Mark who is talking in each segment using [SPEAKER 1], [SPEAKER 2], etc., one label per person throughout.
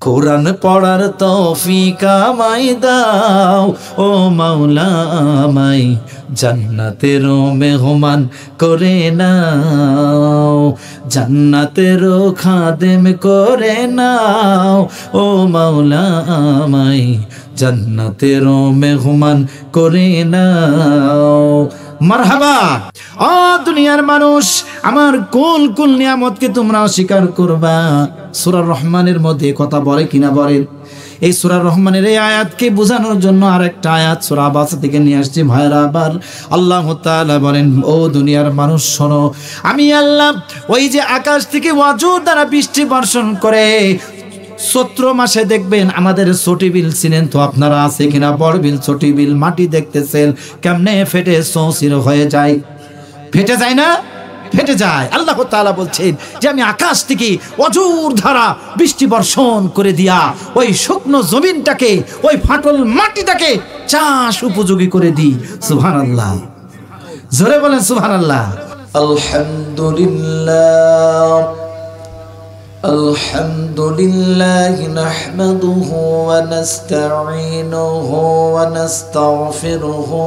[SPEAKER 1] কোরআন পড়ার তৌফিক আমায় দাও ও মাওলা আমায় জান্নাতের মেহমান করে নাও, জান্নাতের খাদেম করে নাও ও মাওলা আমায় জান্নাতের মেহমান করে নাও। মারহাবা। ও দুনিয়ার মানুষ, আমার কুল কুল নিয়ামতকে তোমরা অস্বীকার করবা। সূরা রহমানের মধ্যে কথা বলে কিনা বলেন? এই সূরা রহমানের এই আয়াতকে বোঝানোর জন্য আরেকটা আয়াত সূরা বাসা থেকে নিয়ে আসছি ভাইরা। আবার আল্লাহ তাআলা বলেন, ও দুনিয়ার মানুষ শোনো, আমি আল্লাহ ওই যে আকাশ থেকে ওয়াজুর দ্বারা বৃষ্টি বর্ষণ করে, চৈত্র মাসে দেখবেন আমাদের ছোটি বিল চিনেন তো আপনারা, আছে কিনা? বড় বিল ছোটি বিল মাটি দেখতেছেন কেমনে ফেটে চৌচির হয়ে যায়, ফেটে যায় না? ফেটে যায়। আল্লাহ তাআলা বলছেন যে আমি আকাশ থেকে অজুর ধারা বৃষ্টি বর্ষণ করে দিয়া ওই শুকনো জমিনটাকে, ওই ফাটল মাটিটাকে চাষ উপযোগী করে দিই। সুবহানাল্লাহ, জোরে বলেন সুবহানাল্লাহ। আলহামদুলিল্লাহ আলহামদুলিল্লাহ নাহমাদুহু ওয়া নাস্তাঈনুহু ওয়া নাস্তাগফিরুহু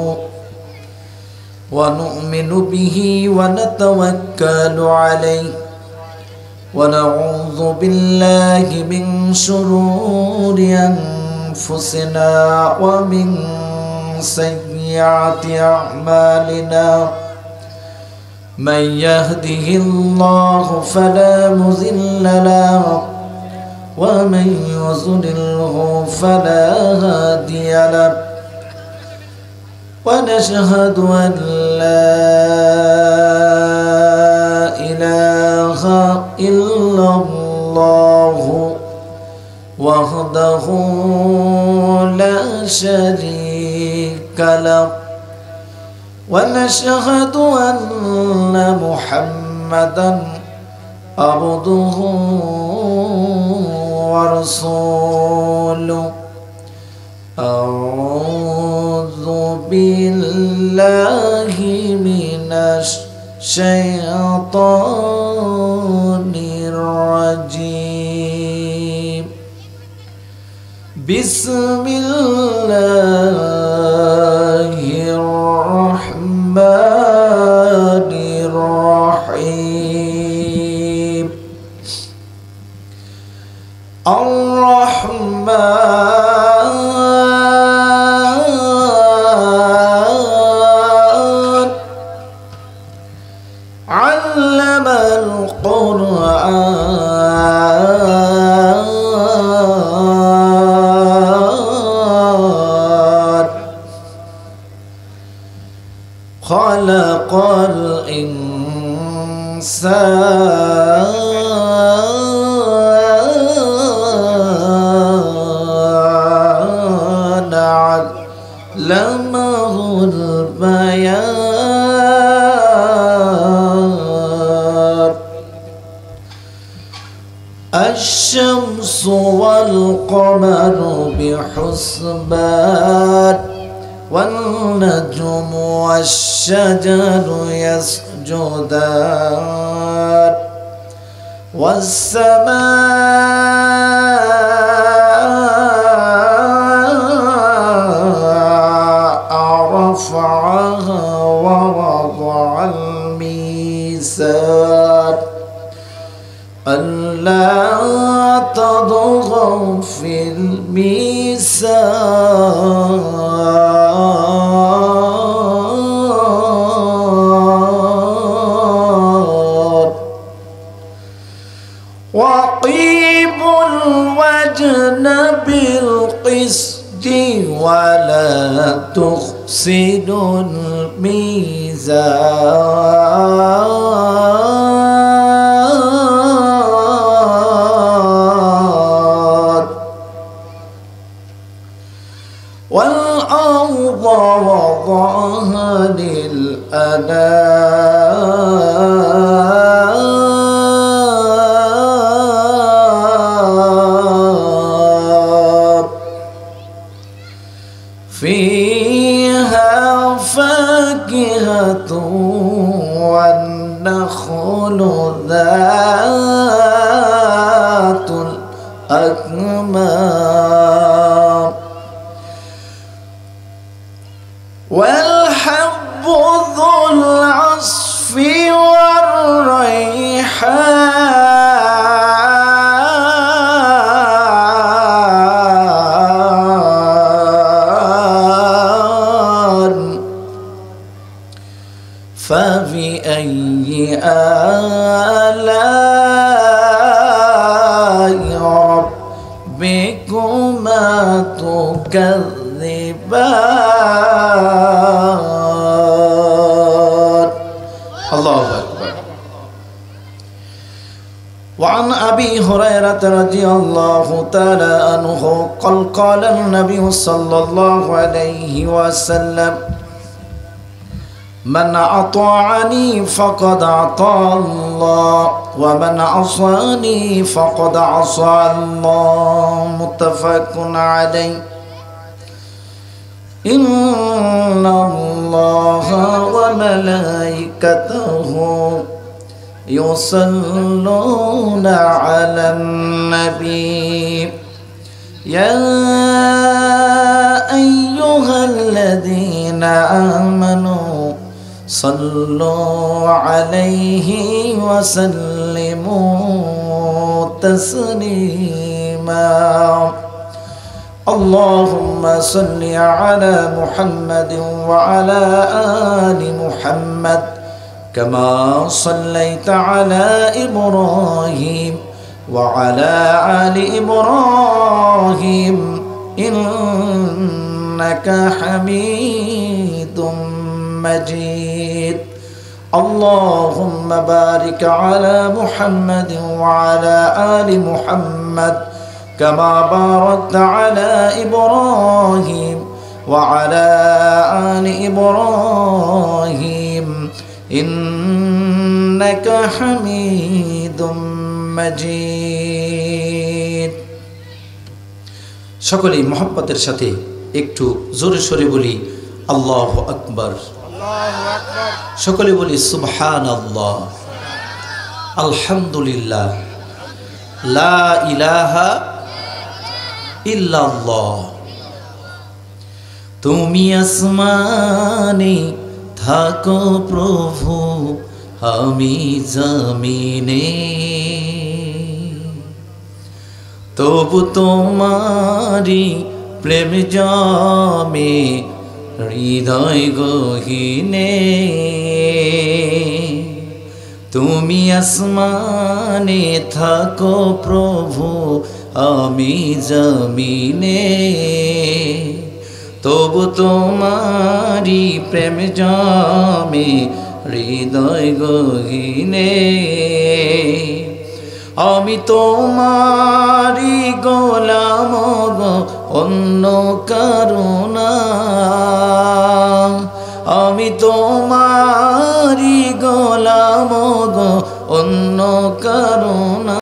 [SPEAKER 1] ওয়া নু'মিনু বিহি ওয়া নাতাওয়াক্কালু আলাইহি ওয়া নাউযু বিল্লাহি মিন শুরুরি আনফুসিনা ওয়া মিন সাইয়্যাতি আ'মালিনা। من يهده الله فلا مضل له ومن يضلله فلا هادي له ونشهد أن لا إله إلا الله وحده لا شريك له ونشهد أن محمدا عبده ورسوله. أعوذ بالله من الشيطان الرجيم. بسم الله الرحمن الرحيم. الرحمن علم القرآن خلق الإنسان علمه البيان. الشمس والقمر بحسبان والنجم والشجر يسجدان والسماء رفعها ووضع الميزان ألا تطغوا في الميزان وأقيموا الوزن بالقسط ولا تخسروا الميزان. والأرض وضعها للأنام فيها فاكهة والنخل ذات أكمام والحب ذو العصف والريحان فبأي آلاء ربكما تكذبان الله أكبر. وعن أبي هريرة رضي الله تعالى عنه قال النبي صلى الله عليه وسلم من أطاعني فقد أطاع الله ومن عصاني فقد عصى الله متفق عليه. إن الله وملائكته يصلون على النبي يا أيها الذين آمنوا صلوا عليه وسلموا تسليما. اللهم صل على محمد وعلى آل محمد كما صليت على إبراهيم وعلى آل إبراهيم إنك حميد مجيد. اللهم بارك على محمد وعلى آل محمد كما باركت على إبراهيم وعلى آل إبراهيم إنك حميد مجيد. সকলেই মহব্বতের সাথে একটু জোরে সোরে বলি আল্লাহু আকবার। সকলে বলি সুবহানাল্লাহ, আলহামদুলিল্লাহ, লা ইলাহা ইল্লাল্লাহ। তুমি আসমানে থাকো প্রভু, আমি জমিনে, তবু তোমারি প্রেম জমে হৃদয় গহীনে। তুমি আসমানে থাকো প্রভু, আমি জমিনে, তবু তোমারি প্রেম জমে হৃদয় গহীনে। আমি তোমারি গোলাম গো, অন্য কারো না। আমি তোমারি গোলাম গো, অন্য কারো না।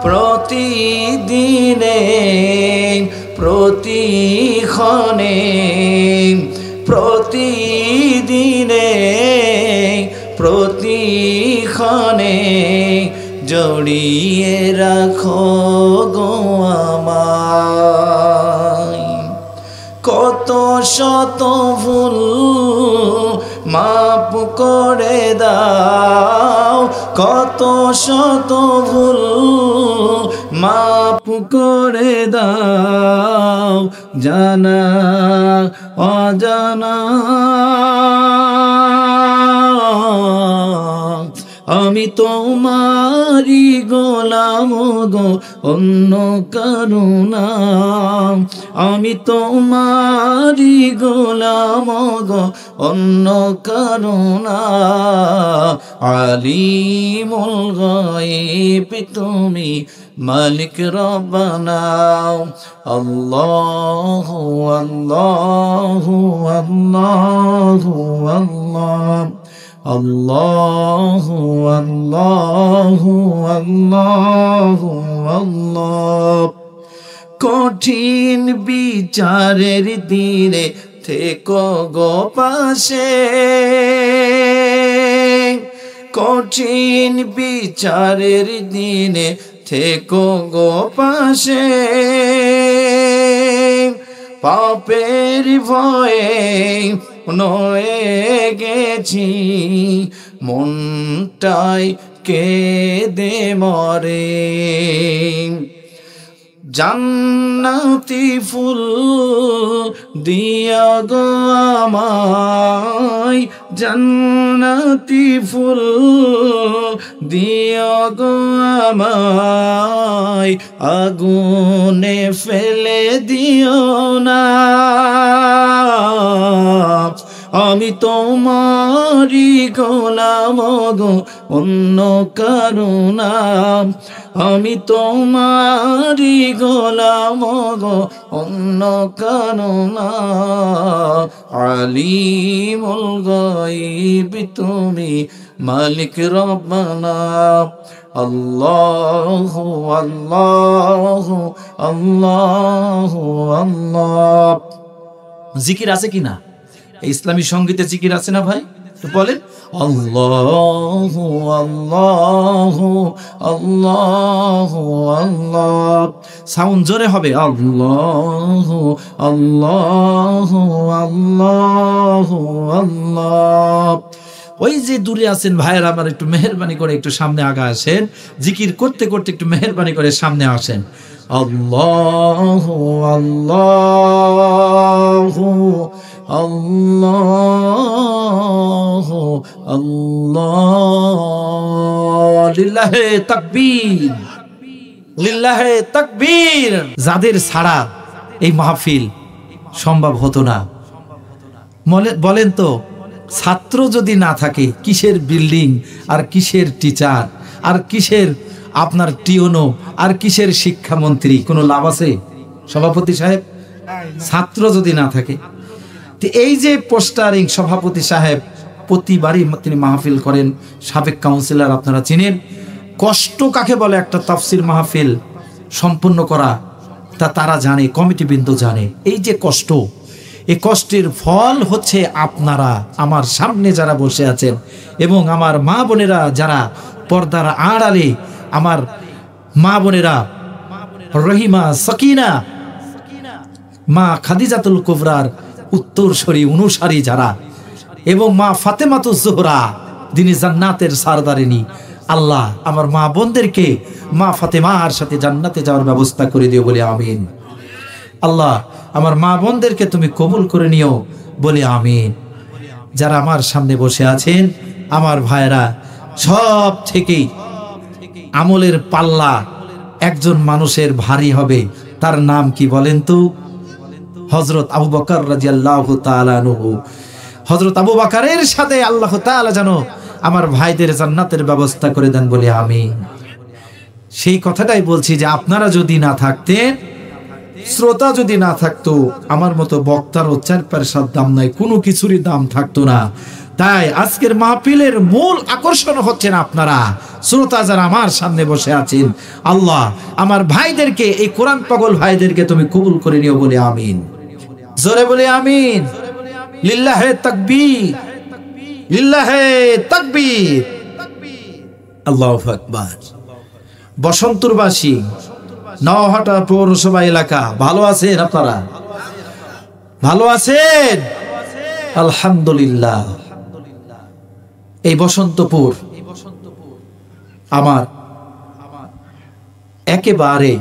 [SPEAKER 1] প্রতিদিনে প্রতিক্ষণে প্রতিদিনে প্রতিক্ষণে জড়িয়ে রাখো গো আমায়। কত শত ভুল মাপ করে দাও, কত শত ভুল মাপ করে দাও, জানা অজানা আমি তোমারি গোলাম গো, অন্য কারো না। আমি তোমারি গোলাম গো, অন্য কারো না। আলিমুল গায়ব তুমি, মালিক রব্বানা। আল্লাহু আল্লাহু আল্লাহু আল্লাহ, আল্লাহু আল্লাহু আল্লাহু আল্লাহ। কঠিন বিচারের দিনে থেকো গো পাশে, কঠিন বিচারের দিনে থেকো গো পাশে। পাপের ভয়ে নয়ে গেছি, মনটাই কেঁদে মরে। জান্নাতি ফুল দিয়া গো আমায়, জান্নাতি ফুল দিয়া গো আমায়, আগুনে ফেলে দিও না। আমি তোমারি গোলাম গো, অন্য কারো না। আমি তোমারি গোলাম গো, অন্য কারো না। আলিমুল গায়ব তুমি, মালিক রব্বানা। আল্লাহু আল্লাহু আল্লাহু আল্লাহ। জিকির আছে কিনা? ইসলামী সঙ্গীতে জিকির আছে না ভাই? তো বলেন আল্লাহু আল্লাহু আল্লাহু আল্লাহ। সাউন্ড জোরে হবে, আল্লাহু আল্লাহু আল্লাহু আল্লাহ। ওই যে দূরে আছেন ভাইয়েরা আমার, একটু মেহেরবানি করে একটু সামনে আগা আসেন। জিকির করতে করতে একটু মেহেরবানি করে সামনে আসেন। আল্লাহু আল্লাহু আল্লাহু আল্লাহ। লিল্লাহে তাকবীর, লিল্লাহে তাকবীর। যাদের ছাড়া এই মাহফিল সম্ভব হতো না, বলেন তো, ছাত্র যদি না থাকে কিসের বিল্ডিং, আর কিসের টিচার, আর কিসের আপনার টিওনো, আর কিসের শিক্ষামন্ত্রী? কোনো লাভ আছে সভাপতি সাহেব? ছাত্র যদি না থাকে। এই যে পোস্টারিং সভাপতি সাহেব প্রতিবারই তিনি মাহফিল করেন, সাবেক কাউন্সিলর আপনারা চিনেন। কষ্ট কাকে বলে একটা তাফসির মাহফিল সম্পূর্ণ করা, তা তারা জানে, কমিটিবৃন্দ জানে। এই যে কষ্ট, এই কষ্টের ফল হচ্ছে আপনারা আমার সামনে যারা বসে আছেন, এবং আমার মা বোনেরা যারা পর্দার আড়ালে, আমার মা বোনেরা রহিমা, সকিনা, মা খাদিজাতুল কুবরার উত্তরসূরি অনুসারী যারা, এবং মা ফাতেমাতুজ জোহরা যিনি জান্নাতের সারদারিনী। আল্লাহ আমার মা বোনদেরকে মা ফাতেমার সাথে জান্নাতে যাওয়ার ব্যবস্থা করে দিও বলে আমিন। আল্লাহ আমার মা বোনদেরকে তুমি কবুল করে নিও বলে আমিন। যারা আমার সামনে বসে আছেন আমার ভাইরা, সব থেকে আমলের পাল্লা একজন মানুষের ভারী হবে, তার নাম কি বলেন তো? হযরত আবু বকর রাদিয়াল্লাহু তাআলা আনহু। হযরত আবু বকরের সাথে আল্লাহ তাআলা যেন আমার ভাইদের জান্নাতের ব্যবস্থা করে দেন বলে আমিন। সেই কথাটাই বলছি যে আপনারা যদি না থাকতেন, শ্রোতা যদি না থাকতো, আমার মতো বক্তার ও চার পয়সার দাম নাই, কোনো কিছুরই দাম থাকতো না। তাই আজকের মাহফিলের মূল আকর্ষণ হচ্ছেন আপনারা শ্রোতা যারা আমার সামনে বসে আছেন। আল্লাহ আমার ভাইদেরকে, এই কোরআন পাগল ভাইদেরকে তুমি কবুল করে নিও বলে আমিন। জোরে বলে আমিন। লিল্লাহে তাকবীর, লিল্লাহে তাকবীর, আল্লাহু আকবার। বসন্তপুরবাসী, নওহাটা পৌরসভা এলাকা, ভালো আছেন আপনারা? ভালো আছেন? আলহামদুলিল্লাহ। এই বসন্তপুর আমার একেবারে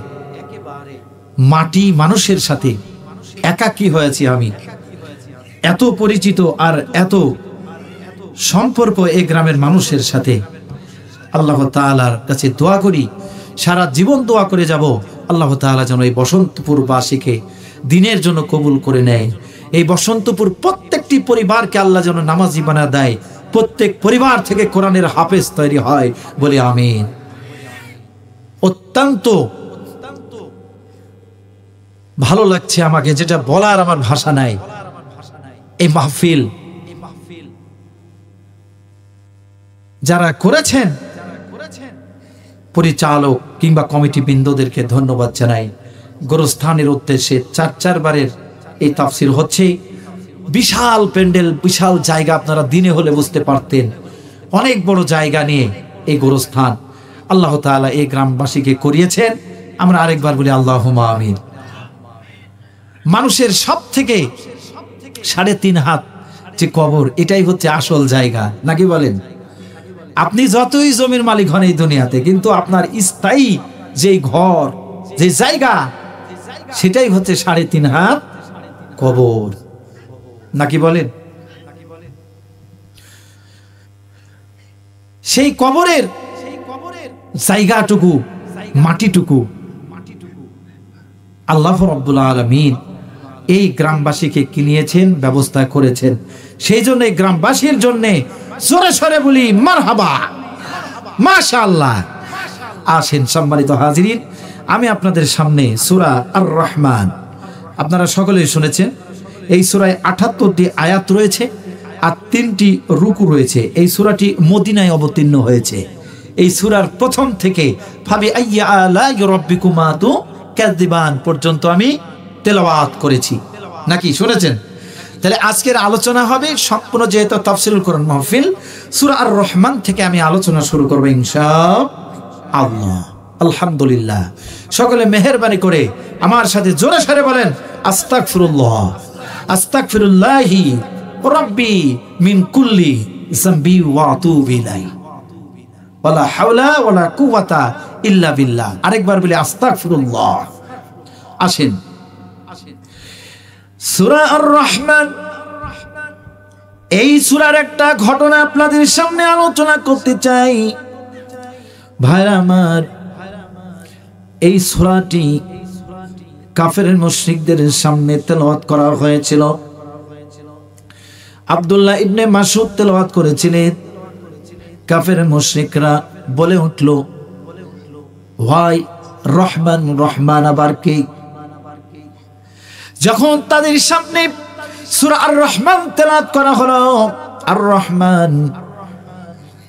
[SPEAKER 1] মাটি মানুষের সাথে একাকী হয়েছি আমি। এত পরিচিত আর এত সম্পর্ক এই গ্রামের মানুষের সাথে, আল্লাহ তাআলার কাছে দোয়া করি, সারা জীবন দোয়া করে যাব, আল্লাহ তাআলা যেন এই বসন্তপুর বাসীকে দিনের জন্য কবুল করে নেয়। এই বসন্তপুর প্রত্যেকটি পরিবারকে আল্লাহ যেন নামাজি বানা দেয়, প্রত্যেক পরিবার থেকে কোরআনের হাফেজ তৈরি হয়, বলে আমিন। অত্যন্ত ভালো লাগছে আমাকে, যেটা বলার আমার ভাষা নাই। এই মাহফিল যারা করেছেন, পরিচালক কিংবা কমিটি বৃন্দদেরকে ধন্যবাদ জানাই। গোরস্থানের উদ্দেশ্যে 4 বারের এই তাফসির হচ্ছে। বিশাল প্যান্ডেল, বিশাল জায়গা, আপনারা দিনে হলে বুঝতে পারতেন। অনেক বড় জায়গা নিয়ে এই গোরস্থান আল্লাহ তাআলা এই গ্রামবাসীকে করিয়েছেন। আমরা আরেকবার বলি আল্লাহুম্মা আমিন। মানুষের সব থেকে 3.5 হাত যে কবর, এটাই হচ্ছে আসল জায়গা, নাকি বলেন? আপনি যতই জমির মালিক হন এই দুনিয়াতে, কিন্তু আপনার স্থায়ী যে ঘর, যে জায়গা, সেটাই হচ্ছে 3.5 হাত কবর, নাকি বলেন? সেই কবরের জায়গাটুকু, মাটিটুকু আল্লাহ রাব্বুল আলামিন এই গ্রামবাসীকে কিনিয়েছেন, ব্যবস্থা করেছেন। সেই জন্য এই গ্রামবাসীর জন্য জোরে সরে বলি মারহাবা, মাশাআল্লাহ। আসেন সম্মানিত হাজিরিন, আমি আপনাদের সামনে সূরা আর রহমান, আপনারা সকলেই শুনেছেন, এই সূরায় 78টি আয়াত রয়েছে আর 3টি রুকু রয়েছে। এই সূরাটি মদিনায় অবতীর্ণ হয়েছে। এই সূরার প্রথম থেকে ফাবি আইয়া আলা রাব্বিকুমা তুকাযিবান পর্যন্ত আমি তেলাওয়াত করেছি, নাকি শুনেছেন? তাহলে আজকের আলোচনা হবে সম্পূর্ণ, যেহেতু তাফসীরুল কোরআন মাহফিল, সূরা আর রহমান থেকে আমি আলোচনা শুরু করব ইনশাআল্লাহ। আলহামদুলিল্লাহ। সকলে মেহেরবানি করে আমার সাথে জোরে সরে বলেন আস্তাগফিরুল্লাহ, আস্তাগফিরুল্লাহি রাব্বি মিন কুল্লি যামবি ওয়া আতুবু ইলাইহি ওয়ালা হাওলা ওয়ালা কুওয়াতা ইল্লা বিল্লাহ। আরেকবার বলি আস্তাগফিরুল্লাহ। আসেন সূরা আর রহমান, এই সূরার একটা ঘটনা আপনাদের সামনে আলোচনা করতে চাই। ভাইরা আমার, এই সূরাটি কাফের মুশরিকদের সামনে তেলাওয়াত করা হয়েছিল। আব্দুল্লাহ ইবনে মাসউদ তেলাওয়াত করেছিলেন। কাফের মুশরিকরা বলে উঠল, ভাই রহমান, রহমান আবার কে? যখন তাদের সামনে সূরা আর রহমান তেলাওয়াত করা হলো, আর রহমান,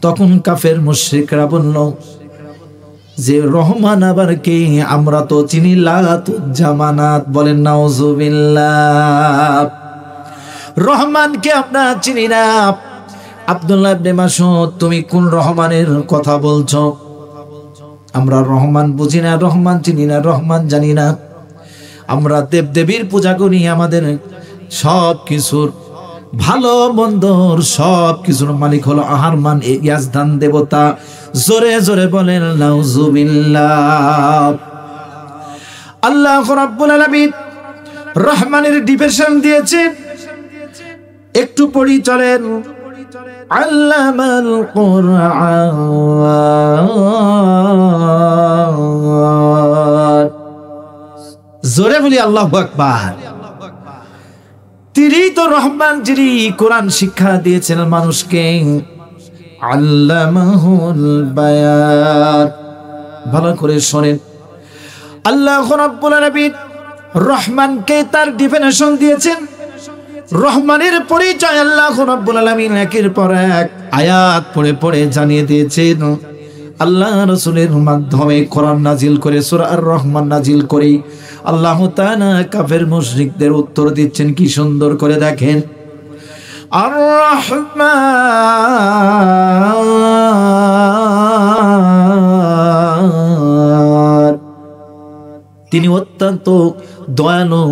[SPEAKER 1] তখন কাফের মুশরিকরা বলল যে রহমান আবার কে? আমরা তো চিনি লাত জামানাত। বলেন নাউজুবিল্লাহ। রহমানকে আমরা চিনি না। আব্দুল্লাহ ইবনে মাসউদ, তুমি কোন রহমানের কথা বলছো? আমরা রহমান বুঝি না, রহমান চিনি না, রহমান জানি না। আমরা দেবদেবীর পূজা করি, আমাদের সব কিছুর ভালো মন্দর সব কিছুর মালিক হলো আহারমান, ইয়াজদান দেবতা। জোরে জোরে বলেন নাউজুবিল্লাহ। আল্লাহ রাব্বুল আলামিন রহমানের ডিভিশন দিয়েছে, একটু পড়ি চলেন। আল্লামাল কুরআন। জোরে বলি আল্লাহু আকবার। তিনি তো রহমান, যিনি কোরআন শিক্ষা দিয়েছেন মানুষকে। আল্লামাহুল বায়ান। ভালো করে শোনেন, আল্লাহ রাব্বুল আলামিন রহমানকে তার ডেফিনিশন দিয়েছেন। রহমানের পরিচয় আল্লাহ রাব্বুল আলামিন একের পর এক আয়াত পড়ে পড়ে জানিয়ে দিয়েছেন। আল্লাহ রাসূলের মাধ্যমে কোরআন নাজিল করে, সূরা আর রহমান নাজিল করে আল্লাহ তাআলা কাফের মুশরিকদের উত্তর দিচ্ছেন। কি সুন্দর করে দেখেন, আর রহমান, তিনি অত্যন্ত দয়ালু,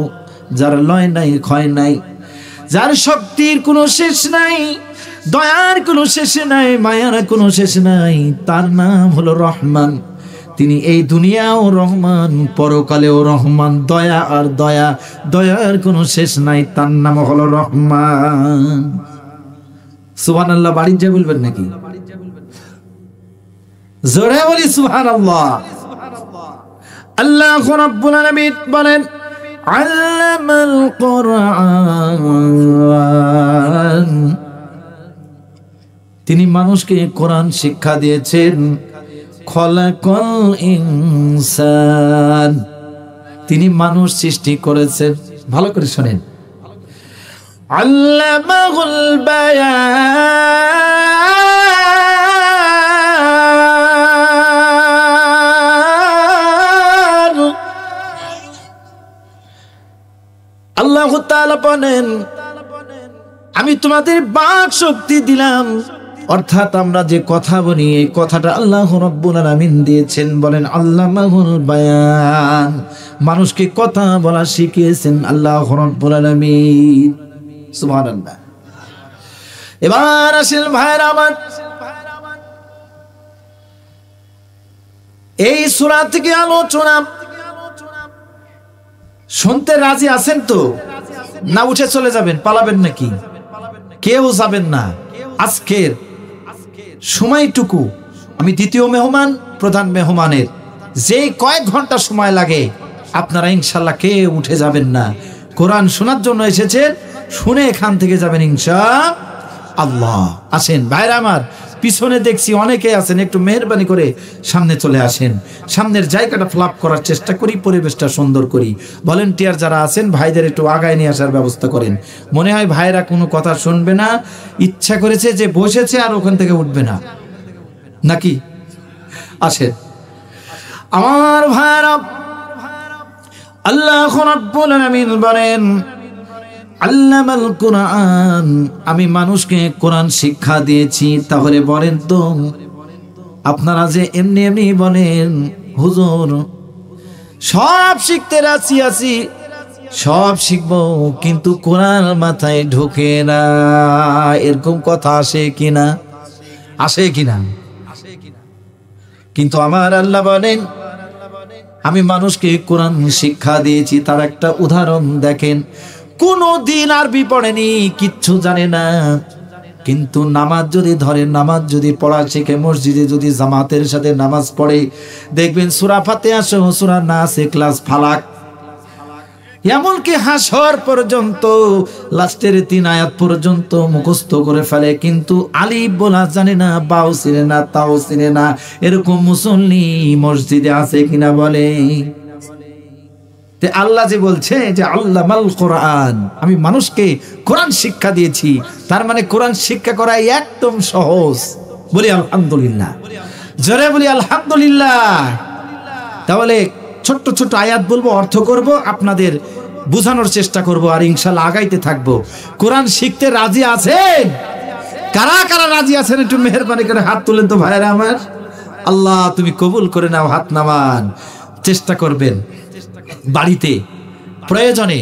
[SPEAKER 1] যার লয় নাই ক্ষয় নাই, যার শক্তির কোনো শেষ নাই, দয়ার কোনো শেষ নাই, মায়ার কোনো শেষ নাই। তার নাম হলো রহমান। তিনি এই দুনিয়াও রহমান, পরকালেও রহমান। দয়া আর দয়া, দয়ার কোনো শেষ নাই, তার নাম হলো রহমান। সুবহানাল্লাহ। বাড়ি যা বলবেন নাকি? জোরে বলি সুবহানাল্লাহ। আল্লাহ রাব্বুল আলামিন বলেন আল্লামাল কোরআন, তিনি মানুষকে কোরআন শিক্ষা দিয়েছেন। খলাকাল ইনসান, তিনি মানুষ সৃষ্টি করেছেন। ভালো করে শুনেন, আল্লামাহুল বায়ান। আল্লাহ তাআলা বলেন আমি তোমাদের বাক শক্তি দিলাম, অর্থাৎ আমরা যে কথা বলি এই কথাটা আল্লাহ রাব্বুল আলামিন দিয়েছেন। বলেন আল্লামাহুল বায়ান, মানুষকে কথা বলা শিখিয়েছেন আল্লাহ রাব্বুল আলামিন। সুবহানাল্লাহ। এবার আসেন ভাইরা আমার, এই সূরা থেকে আলোচনা শুনতে রাজি আছেন তো? না উঠে চলে যাবেন, পালাবেন নাকি? কেউ যাবেন না। আজকের সময়টুকু আমি দ্বিতীয় মেহমান, প্রধান মেহমানের যে কয়েক ঘন্টা সময় লাগে আপনারা ইনশাআল্লাহ কেউ উঠে যাবেন না। কোরআন শোনার জন্য এসেছেন, শুনে এখান থেকে যাবেন ইনশাআল্লাহ। আসেন ভাইরা আমার, পিছনে দেখছি অনেকে আছেন, একটু মেহেরবানি করে সামনে চলে আসেন। সামনের জায়গাটা ফ্লাপ করার চেষ্টা করি, পরিবেশটা সুন্দর করি। ভলেন্টিয়ার যারা আছেন ভাইদের একটু আগায় নিয়ে আসার ব্যবস্থা করেন। মনে হয় ভাইরা কোনো কথা শুনবে না, ইচ্ছা করেছে যে বসেছে আর ওখান থেকে উঠবে না নাকি? আসেন আমার ভাইরা, আল্লাহ রাব্বুল আলামিন বলেন আল্লামাল কোরআন, আমি মানুষকে কোরআন শিক্ষা দিয়েছি। তাহলে বলেন তো আপনারা যে এমনি এমনি বলেন হুজুর সব শিখতে রাজি আছি, সব শিখবো, কিন্তু কোরআন মাথায় ঢোকে না, এরকম কথা আসে কিনা? আসে কিনা? কিন্তু আমার আল্লাহ বলেন আমি মানুষকে কোরআন শিক্ষা দিয়েছি। তার একটা উদাহরণ দেখেন, কোনো দিন আরবি পড়েনি, কিচ্ছু জানে না, কিন্তু নামাজ যদি ধরে, নামাজ যদি পড়া শিখে, মসজিদে যদি জামাতের সাথে নামাজ পড়ে, দেখবেন সূরা ফাতিহা সহ সূরা নাস, ইখলাস, ফালাক, এমনকি হাসর পর্যন্ত লাস্টের 3 আয়াত পর্যন্ত মুখস্থ করে ফেলে। কিন্তু আলিফ বলা জানে না, বাও চিনে না, তাও চিনে না। এরকম মুসল্লি মসজিদে আছে কিনা বলে? আল্লাহ যে বলছে যে আল্লামাল কোরআন, আমি মানুষকে কোরআন শিক্ষা দিয়েছি, তার মানে কোরআন শিক্ষা করা একদম সহজ। বলি আলহামদুলিল্লাহ, জোরে বলি আলহামদুলিল্লাহ। তাহলে ছোট্ট ছোট্ট আয়াত বলবো, অর্থ করব, আপনাদের বোঝানোর চেষ্টা করব, আর ইনশাআল্লাহ আগাইতে থাকবো। কোরআন শিখতে রাজি আছেন? কারা কারা রাজি আছেন একটু মেহেরবানি করে হাত তুলেন তো ভাইরা আমার। আল্লাহ তুমি কবুল করে নাও, হাত নামান। চেষ্টা করবেন বাড়িতে প্রয়োজনে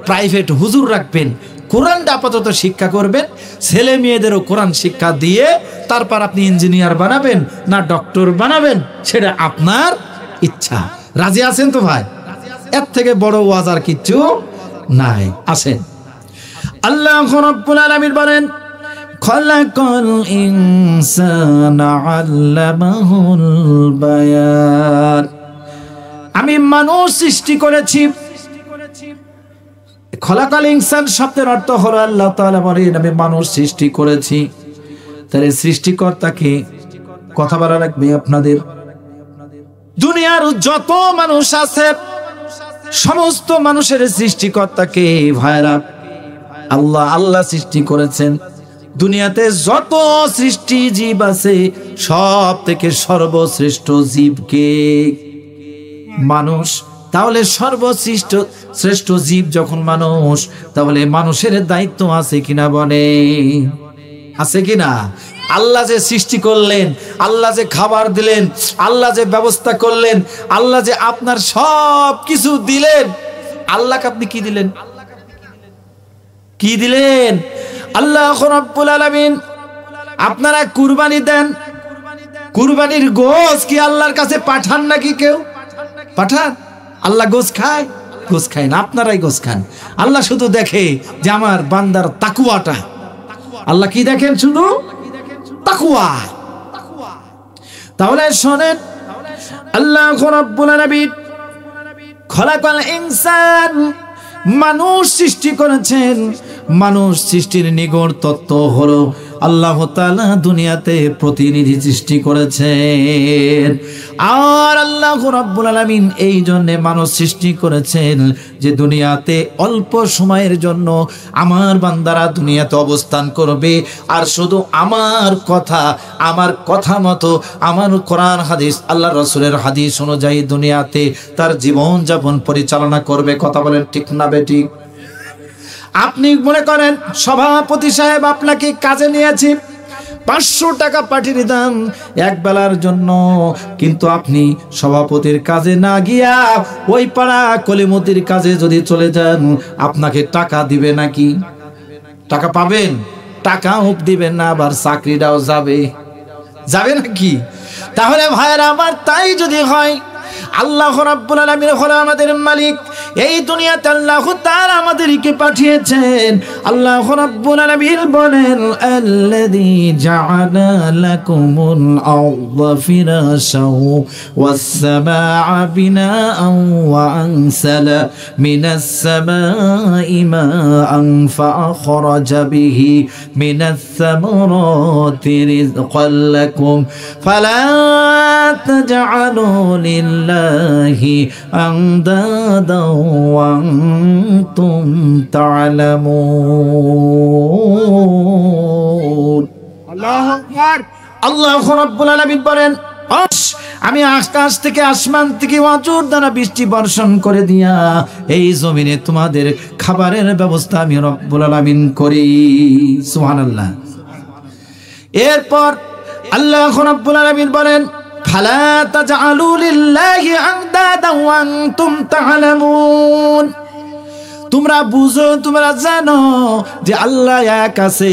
[SPEAKER 1] প্রাইভেট হুজুর রাখবেন, কোরআনটা আপাতত শিক্ষা করবেন, ছেলে মেয়েদেরও কোরআন শিক্ষা দিয়ে তারপর আপনি ইঞ্জিনিয়ার বানাবেন না ডক্টর বানাবেন, সেটা আপনার ইচ্ছা। রাজি আছেন তো ভাই? এর থেকে বড় ওয়াজ আর কিচ্ছু নাই। আসেন, আল্লাহ রাব্বুল আলামিন বলেন খলাকাল ইনসানা আল্লামাহুল বায়ান, আমি মানুষ সৃষ্টি করেছি। খলাকাল ইনসান শব্দের অর্থ হলো আল্লাহ তাআলা বলেন আমি মানুষ সৃষ্টি করেছি। তাহলে সৃষ্টিকর্তাকে কথা বলা লাগবে আপনাদের। দুনিয়ার যত মানুষ আছে সমস্ত মানুষের সৃষ্টিকর্তাকে ভাইরা আল্লাহ, আল্লাহ সৃষ্টি করেছেন। দুনিয়াতে যত সৃষ্টি জীব আছে সব থেকে সর্বশ্রেষ্ঠ জীবকে মানুষ। তাহলে সর্বশ্রেষ্ঠ শ্রেষ্ঠ জীব যখন মানুষ, তাহলে মানুষের দায়িত্ব আছে কিনা বলে? আছে কিনা? আল্লাহ যে সৃষ্টি করলেন, আল্লাহ যে খাবার দিলেন, আল্লাহ যে ব্যবস্থা করলেন, আল্লাহ যে আপনার সব কিছু দিলেন, আল্লাহকে আপনি কি দিলেন? কি দিলেন? আল্লাহ রাব্বুল আলামিন আপনারা কুরবানি দেন, কুরবানির গোশ কি আল্লাহর কাছে পাঠান নাকি? কেউ পাঠান? আল্লাহ গোশ খায়? গোশ খায় না, আপনারাই গোশ খান। আল্লাহ শুধু দেখে যে আমার বান্দার তাকওয়াটা। আল্লাহ কি দেখেন? শুধু তাকওয়া। তাহলে শোনেন, আল্লাহ রাব্বুল আলামিন খলাকাল ইনসান, মানুষ সৃষ্টি করেছেন। মানুষ সৃষ্টির নিগড় তত্ত্ব হলো আল্লাহ তাআলা দুনিয়াতে প্রতিনিধি সৃষ্টি করেছেন। আর আল্লাহ রাব্বুল আলামিন এই জন্য মানুষ সৃষ্টি করেছেন যে দুনিয়াতে অল্প সময়ের জন্য আমার বান্দারা দুনিয়াতে অবস্থান করবে, আর শুধু আমার কথা মতো, আমার কোরআন হাদিস, আল্লাহ রাসূলের হাদিস অনুযায়ী দুনিয়াতে তার জীবন যাপন পরিচালনা করবে। কথা বলেন ঠিক না বেঠিক? আপনি মনে করেন সভাপতি সাহেব আপনাকে কাজে নিয়েছি, 500 টাকা পাঠিয়ে দাম এক বেলার জন্য, কিন্তু আপনি সভাপতির কাজে না গিয়া ওই পাড়া কলিমতির কাজে যদি চলে যান, আপনাকে টাকা দিবে নাকি? টাকা পাবেন? টাকাও দিবেন না, আবার চাকরিটাও যাবে নাকি? তাহলে ভাইরা আমার, তাই যদি হয়, আল্লাহ রাব্বুল আলামিন হলো আমাদের মালিক। এই দুনিয়াতে আল্লাহ তাআলা আমাদেরকে পাঠিয়েছেন। আল্লাহ রাব্বুল আলামিন বলেন, আল্লাযী জাআলা লাকুমুল আরদা ফিরাশাও ওয়াস সামাআ বিনাআন ওয়া আনসালা মিনাস সামাই মাআন ফাআখরাজা বিহি মিনাস সামারাতি রিজকান লাকুম ফালা তাজআলু লিল্লাহি আনদাদা ওয়া আনতুম তা'লামুন। আল্লাহু আকবার। আল্লাহ রাব্বুল আলামিন বলেন, আমি আকাশ থেকে, আসমান থেকে ওয়াজুর দ্বারা বৃষ্টি বর্ষণ করে দিয়া এই জমিনে তোমাদের খাবারের ব্যবস্থা আমি রব্বুল আলামিন করি। সুবহানাল্লাহ। এরপর আল্লাহ রাব্বুল আলামিন বলেন, ফালা তাজআলু লিল্লাহি আনদাদা ওয়া আনতুম তা'লামুন। তোমরা বুঝো, তোমরা জানো যে আল্লাহ এক আছে।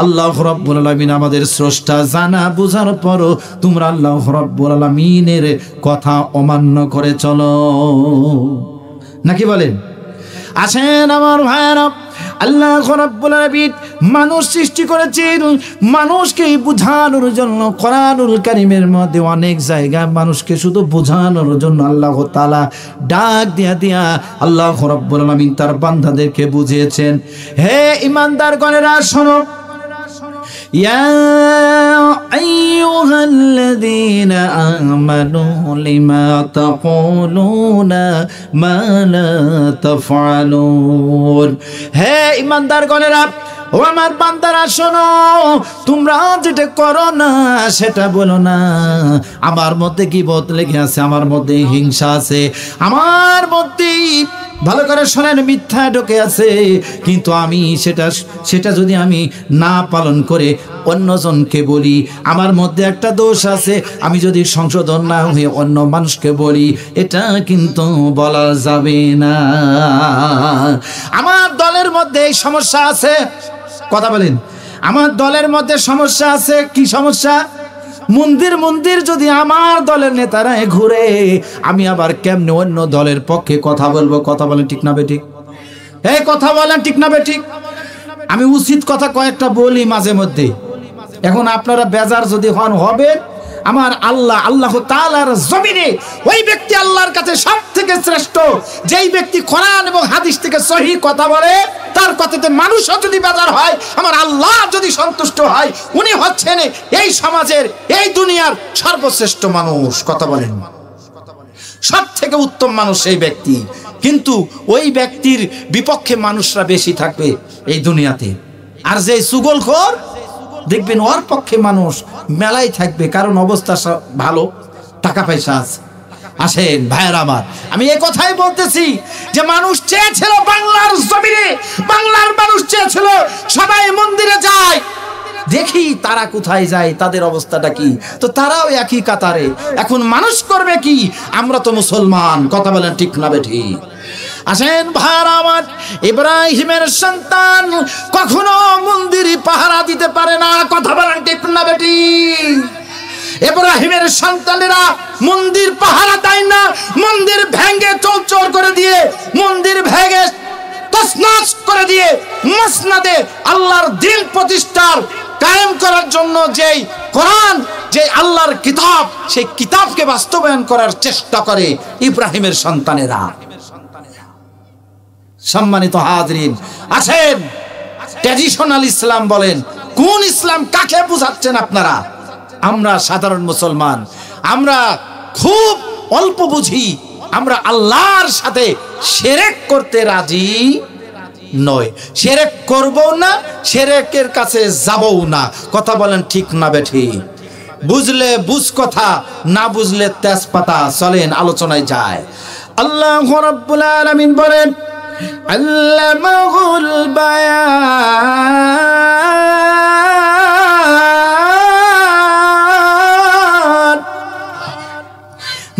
[SPEAKER 1] আল্লাহ রাব্বুল আলামিন আমাদের স্রষ্টা, জানা বুঝার পরও তোমরা আল্লাহ রাব্বুল আলামিনের কথা অমান্য করে চলো, নাকি বলেন? আসেন আমার ভাইরা, আল্লাহ রাব্বুল আলামিন মানুষ সৃষ্টি করেছেন মানুষকে বোঝানোর জন্য। কোরআনুল কারীমের মধ্যে অনেক জায়গায় মানুষকে শুধু বোঝানোর জন্য আল্লাহ তাআলা ডাক দিয়া আল্লাহ রাব্বুল আলামিন তার বান্দাদেরকে বুঝিয়েছেন। হে ঈমানদারগণেরা শোনো, ইয়া আইয়ুহাল্লাযীনা আমানু লিমা তাকুলুনা মা লা তাফআলুন। হে ঈমানদারগণেরা, ও আমার বান্দারা শোনো, তোমরা যেটা করো না সেটা বলো না। আমার মধ্যে গীবত লেগে আছে, আমার মধ্যে হিংসা আছে, আমার মধ্যে, ভালো করে শোনেন, মিথ্যা ঢুকে আছে। কিন্তু আমি সেটা যদি আমি না পালন করে অন্যজনকে বলি, আমার মধ্যে একটা দোষ আছে, আমি যদি সংশোধন না হয়ে অন্য মানুষকে বলি, এটা কিন্তু বলা যাবে না। আমার দলের মধ্যে এই সমস্যা আছে। কথা বলেন, আমার দলের মধ্যে সমস্যা আছে। কি সমস্যা? মন্দির যদি আমার দলের নেতারা ঘুরে, আমি আবার কেমনে অন্য দলের পক্ষে কথা বলবো? কথা বলেন ঠিক না বেঠিক? এই কথা বলেন ঠিক না বেঠিক? আমি উচিত কথা কয়েকটা বলি মাঝে মধ্যে। এখন আপনারা বেজার যদি হবেন, আমার আল্লাহ তাআলার জমিনে ওই ব্যক্তি আল্লাহর কাছে সবথেকে শ্রেষ্ঠ, যেই ব্যক্তি কোরআন এবং হাদিস থেকে সহিহ কথা বলে, তার কথাতে মানুষও যদি বেজার হয়, আমার আল্লাহ যদি সন্তুষ্ট হয়, উনি হচ্ছেন এই সমাজের, এই দুনিয়ার সর্বশ্রেষ্ঠ মানুষ। কথা বলেন, সব থেকে উত্তম মানুষ সেই ব্যক্তি। কিন্তু ওই ব্যক্তির বিপক্ষে মানুষরা বেশি থাকবে এই দুনিয়াতে। আর যে চুগলখোর, দেখবেন ওর পক্ষে মানুষ মেলাই থাকবে, কারণ অবস্থা ভালো, টাকা পয়সা আছে। আসেন ভাইয়ের আমার, আমি এই কথাই বলতেছি যে মানুষ চেয়েছিল বাংলার জমিনে, বাংলার মানুষ চেয়েছিল সবাই মন্দিরে যায়। দেখি তারা কোথায় যায়, তাদের অবস্থাটা কি? তো তারাও একই কাতারে। এখন মানুষ করবে কি? আমরা তো মুসলমান। কথা বলেন ঠিক না বেঠিক? আসেন ভাইরা আমার, ইব্রাহিমের সন্তান কখনো মন্দির পাহারা দিতে পারে না। কথা বলেন ঠিক না বেঠিক? ইব্রাহিমের সন্তানেরা মন্দির পাহারা দেয় না, মন্দির ভেঙে চৌচর করে দিয়ে, মন্দির ভেঙে তছনছ করে দিয়ে মসনদে আল্লাহর দ্বীন প্রতিষ্ঠার কায়েম করার জন্য যেই কোরআন, যে আল্লাহর কিতাব, সেই কিতাবকে বাস্তবায়ন করার চেষ্টা করে ইব্রাহিমের সন্তানেরা। সম্মানিত হাজরিন, আছেন ট্র্যাডিশনাল ইসলাম বলেন, কোন ইসলাম কাকে বুঝাচ্ছেন আপনারা? আমরা সাধারণ মুসলমান, আমরা খুব অল্প বুঝি, আমরা আল্লাহর সাথে শিরক করতে রাজি নয়, শিরক করবও না, শিরকের কাছে যাবও না। কথা বলেন ঠিক না বেঠি? বুঝলে বুঝ কথা, না বুঝলে তেজপাতা। চলেন আলোচনায় যায়। আল্লাহ রাব্বুল আলামিন বলেন, আল্লামাহুল বায়ান,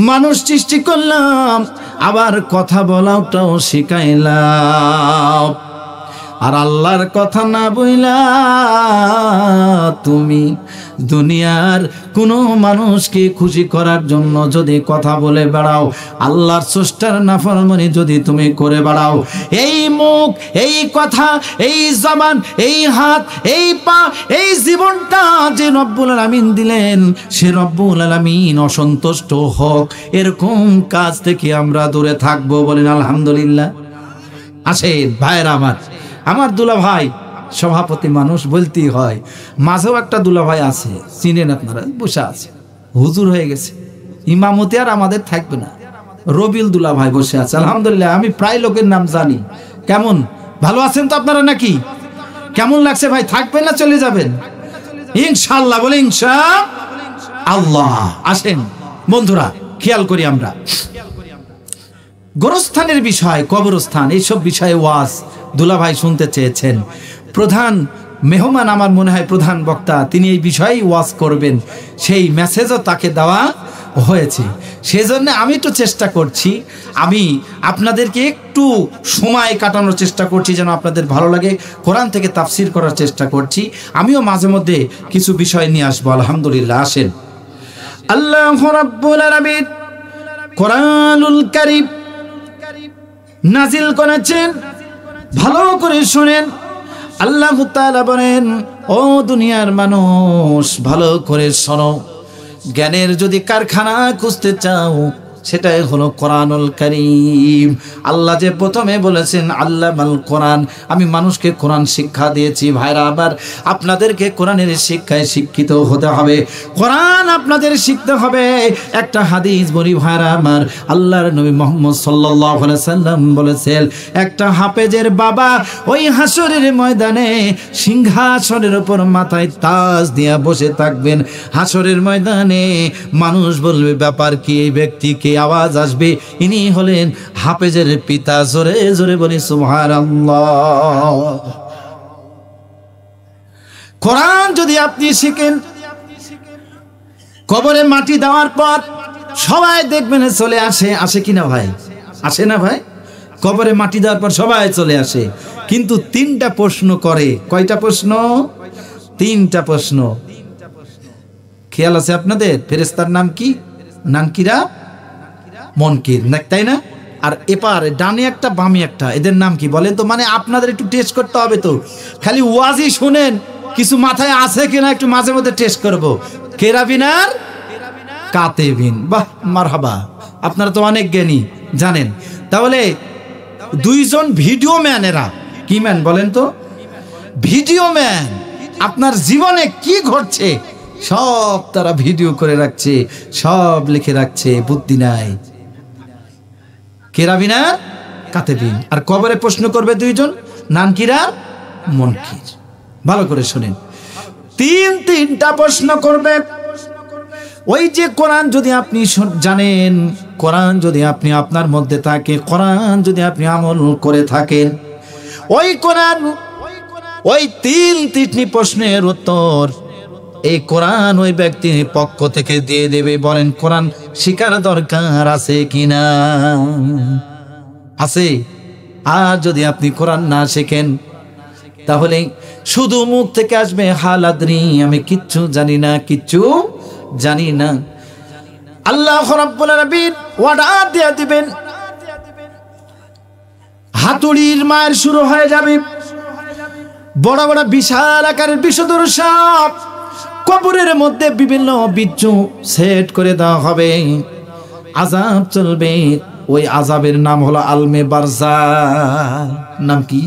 [SPEAKER 1] মানুষ সৃষ্টি করলাম, আবার কথা বলাটাও শিখাইলাম। আর আল্লাহর কথা না বইলা তুমি দুনিয়ার কোনো মানুষকে খুশি করার জন্য যদি কথা বলে বেড়াও, আল্লাহর স্রষ্টার নাফরমানি যদি তুমি করে বেড়াও, এই মুখ, এই কথা, এই জবান, এই হাত, এই পা, এই জীবনটা যে রব্বুল আলামিন দিলেন, সে রব্বুল আলামিন অসন্তুষ্ট হোক, এরকম কাজ থেকে আমরা দূরে থাকবো। বলেন আলহামদুলিল্লাহ। আসেন ভাইরা আমার দুলা ভাই সভাপতি মানুষ বলতেই হয়, মাঝেও একটা দুলা ভাই আছে, চিনেন আপনারা, বসে আছে, হুজুর হয়ে গেছে, ইমামতি আর আমাদের থাকবে না, রবিউল দুলা ভাই বসে আছে। আলহামদুলিল্লাহ, আমি প্রায় লোকের নাম জানি। কেমন, ভালো আছেন তো আপনারা নাকি? কেমন লাগছে ভাই? থাকবেন না চলে যাবেন? ইনশাআল্লাহ বলে ইনশাআল্লাহ। আসেন বন্ধুরা, খেয়াল করি আমরা গোরস্থানের বিষয়, কবরস্থান, এইসব বিষয়ে ওয়াজ দুলাভাই শুনতে চেয়েছেন। প্রধান মেহমান, আমার মনে হয় প্রধান বক্তা, তিনি এই বিষয়ে ওয়াজ করবেন, সেই মেসেজও তাকে দেওয়া হয়েছে। সেজন্য আমি একটু চেষ্টা করছি, আমি আপনাদেরকে একটু সময় কাটানোর চেষ্টা করছি যেন আপনাদের ভালো লাগে। কোরআন থেকে তাফসির করার চেষ্টা করছি, আমিও মাঝে মধ্যে কিছু বিষয় নিয়ে আসবো। আলহামদুলিল্লাহ। আসেন, আল্লাহ রাব্বুল আলামিন কোরআনুল কারীম নাজিল করেছেন, ভালো করে শুনেন। আল্লাহ তাআলা বলেন, ও দুনিয়ার মানুষ ভালো করে শোনো, জ্ঞানের যদি কারখানা খুঁজতে চাও, সেটাই হলো কোরআনুল কারীম। আল্লাহ যে প্রথমে বলেছেন আল্লামাল কোরআন, আমি মানুষকে কোরআন শিক্ষা দিয়েছি। ভাইরা আবার আপনাদেরকে কোরআনের শিক্ষায় শিক্ষিত হতে হবে, কোরআন আপনাদের শিখতে হবে। একটা হাদিস বলি ভাইরা আমার, আল্লাহর নবী মুহাম্মদ সাল্লাল্লাহু আলাইহি সাল্লাম বলেছেন, একটা হাফেজের বাবা ওই হাসরের ময়দানে সিংহাসনের উপর মাথায় তাজ দিয়ে বসে থাকবেন। হাসরের ময়দানে মানুষ বলবে, ব্যাপার কি, এই ব্যক্তিকে আওয়াজ আসবে, ইনি হলেন হাফেজের পিতা। জোরে জোরে বলি সুবহানাল্লাহ। কোরআন যদি আপনি শিখেন, কবরে মাটি দেওয়ার পর সবাই দেখবেন চলে আসে, আসে কিনা ভাই? আসে না ভাই? কবরে মাটি দেওয়ার পর সবাই চলে আসে, কিন্তু তিনটা প্রশ্ন করে। কয়টা প্রশ্ন? তিনটা প্রশ্ন। খেয়াল আছে আপনাদের? ফেরেশতার নাম কি? নানকিরা, মনকির, তাই না? আর এপার ডানে একটা বামে একটা, এদের নাম কি বলেন তো? মানে আপনাদের একটু টেস্ট করতে হবে তো, খালি ওয়াজই শুনেন, কিছু মাথায় আছে কিনা একটু মাঝে মধ্যে টেস্ট করব। কেরাবিন আর কাতেবিন। বাহ, মারহাবা, আপনারা তো অনেক জ্ঞানী, জানেন। তাহলে দুইজন ভিডিও ম্যান, এরা কি ম্যান বলেন তো? Video man. আপনার জীবনে কি ঘটছে সব তারা ভিডিও করে রাখছে, সব লিখে রাখছে, বুদ্ধি নাই। কেরাবিন আর কাতেবিন। আর কবরে প্রশ্ন করবে দুইজন, নানকির আর মনকির। ভালো করে শুনেন, তিনটা প্রশ্ন করবে। ওই যে কোরআন যদি আপনি জানেন, কোরআন যদি আপনি আপনার মধ্যে থাকে, কোরআন যদি আপনি আমল করে থাকেন, ওই কোরআন ওই তিনটি প্রশ্নের উত্তর এই কোরআন ওই ব্যক্তির পক্ষ থেকে দিয়ে দেবে। বলেন, কোরআন শিখার দরকার আছে কিনা? আছে। আর যদি আপনি কোরআন না শেখেন, তাহলে শুধু মুখ থেকে আসবে হালাদ্রি, আমি কিচ্ছু জানি না, কিচ্ছু জানি না। আল্লাহ রাব্বুল আলামিন ওয়াদা দিয়ে দিবেন, হাতুড়ির মার শুরু হয়ে যাবে, বড় বড় বিশাল আকারের বিষধর সাপ, কবরের মধ্যে বিভিন্ন বিচ্ছু সেট করে দেওয়া হবে, আযাব চলবে। ওই আযাবের নাম হলো আলমে বারযাখ। নাম কি?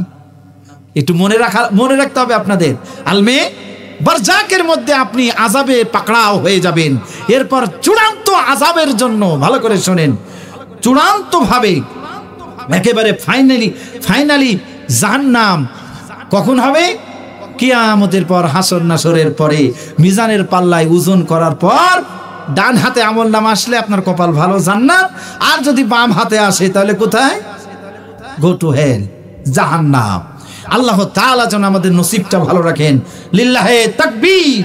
[SPEAKER 1] একটু মনে রাখতে হবে আপনাদের। আলমে বারযাখের মধ্যে আপনি আযাবে পাকড়াও হয়ে যাবেন। এরপর চূড়ান্ত আযাবের জন্য, ভালো করে শোনেন, চূড়ান্ত ভাবে একেবারে ফাইনালি জাহান্নাম কখন হবে? কিয়ামতের পর, হাসর নাসরের পরে, মিজানের পাল্লায় ওজন করার পর ডান হাতে আমলনামা আসলে আপনার কপাল ভালো, জান্নাত। আর যদি বাম হাতে আসে তাহলে কোথায়? গো টু হেল, জাহান্নাম। আল্লাহ তাআলা যেন আমাদের নসিবটা ভালো রাখেন। লিল্লাহে তাকবীর,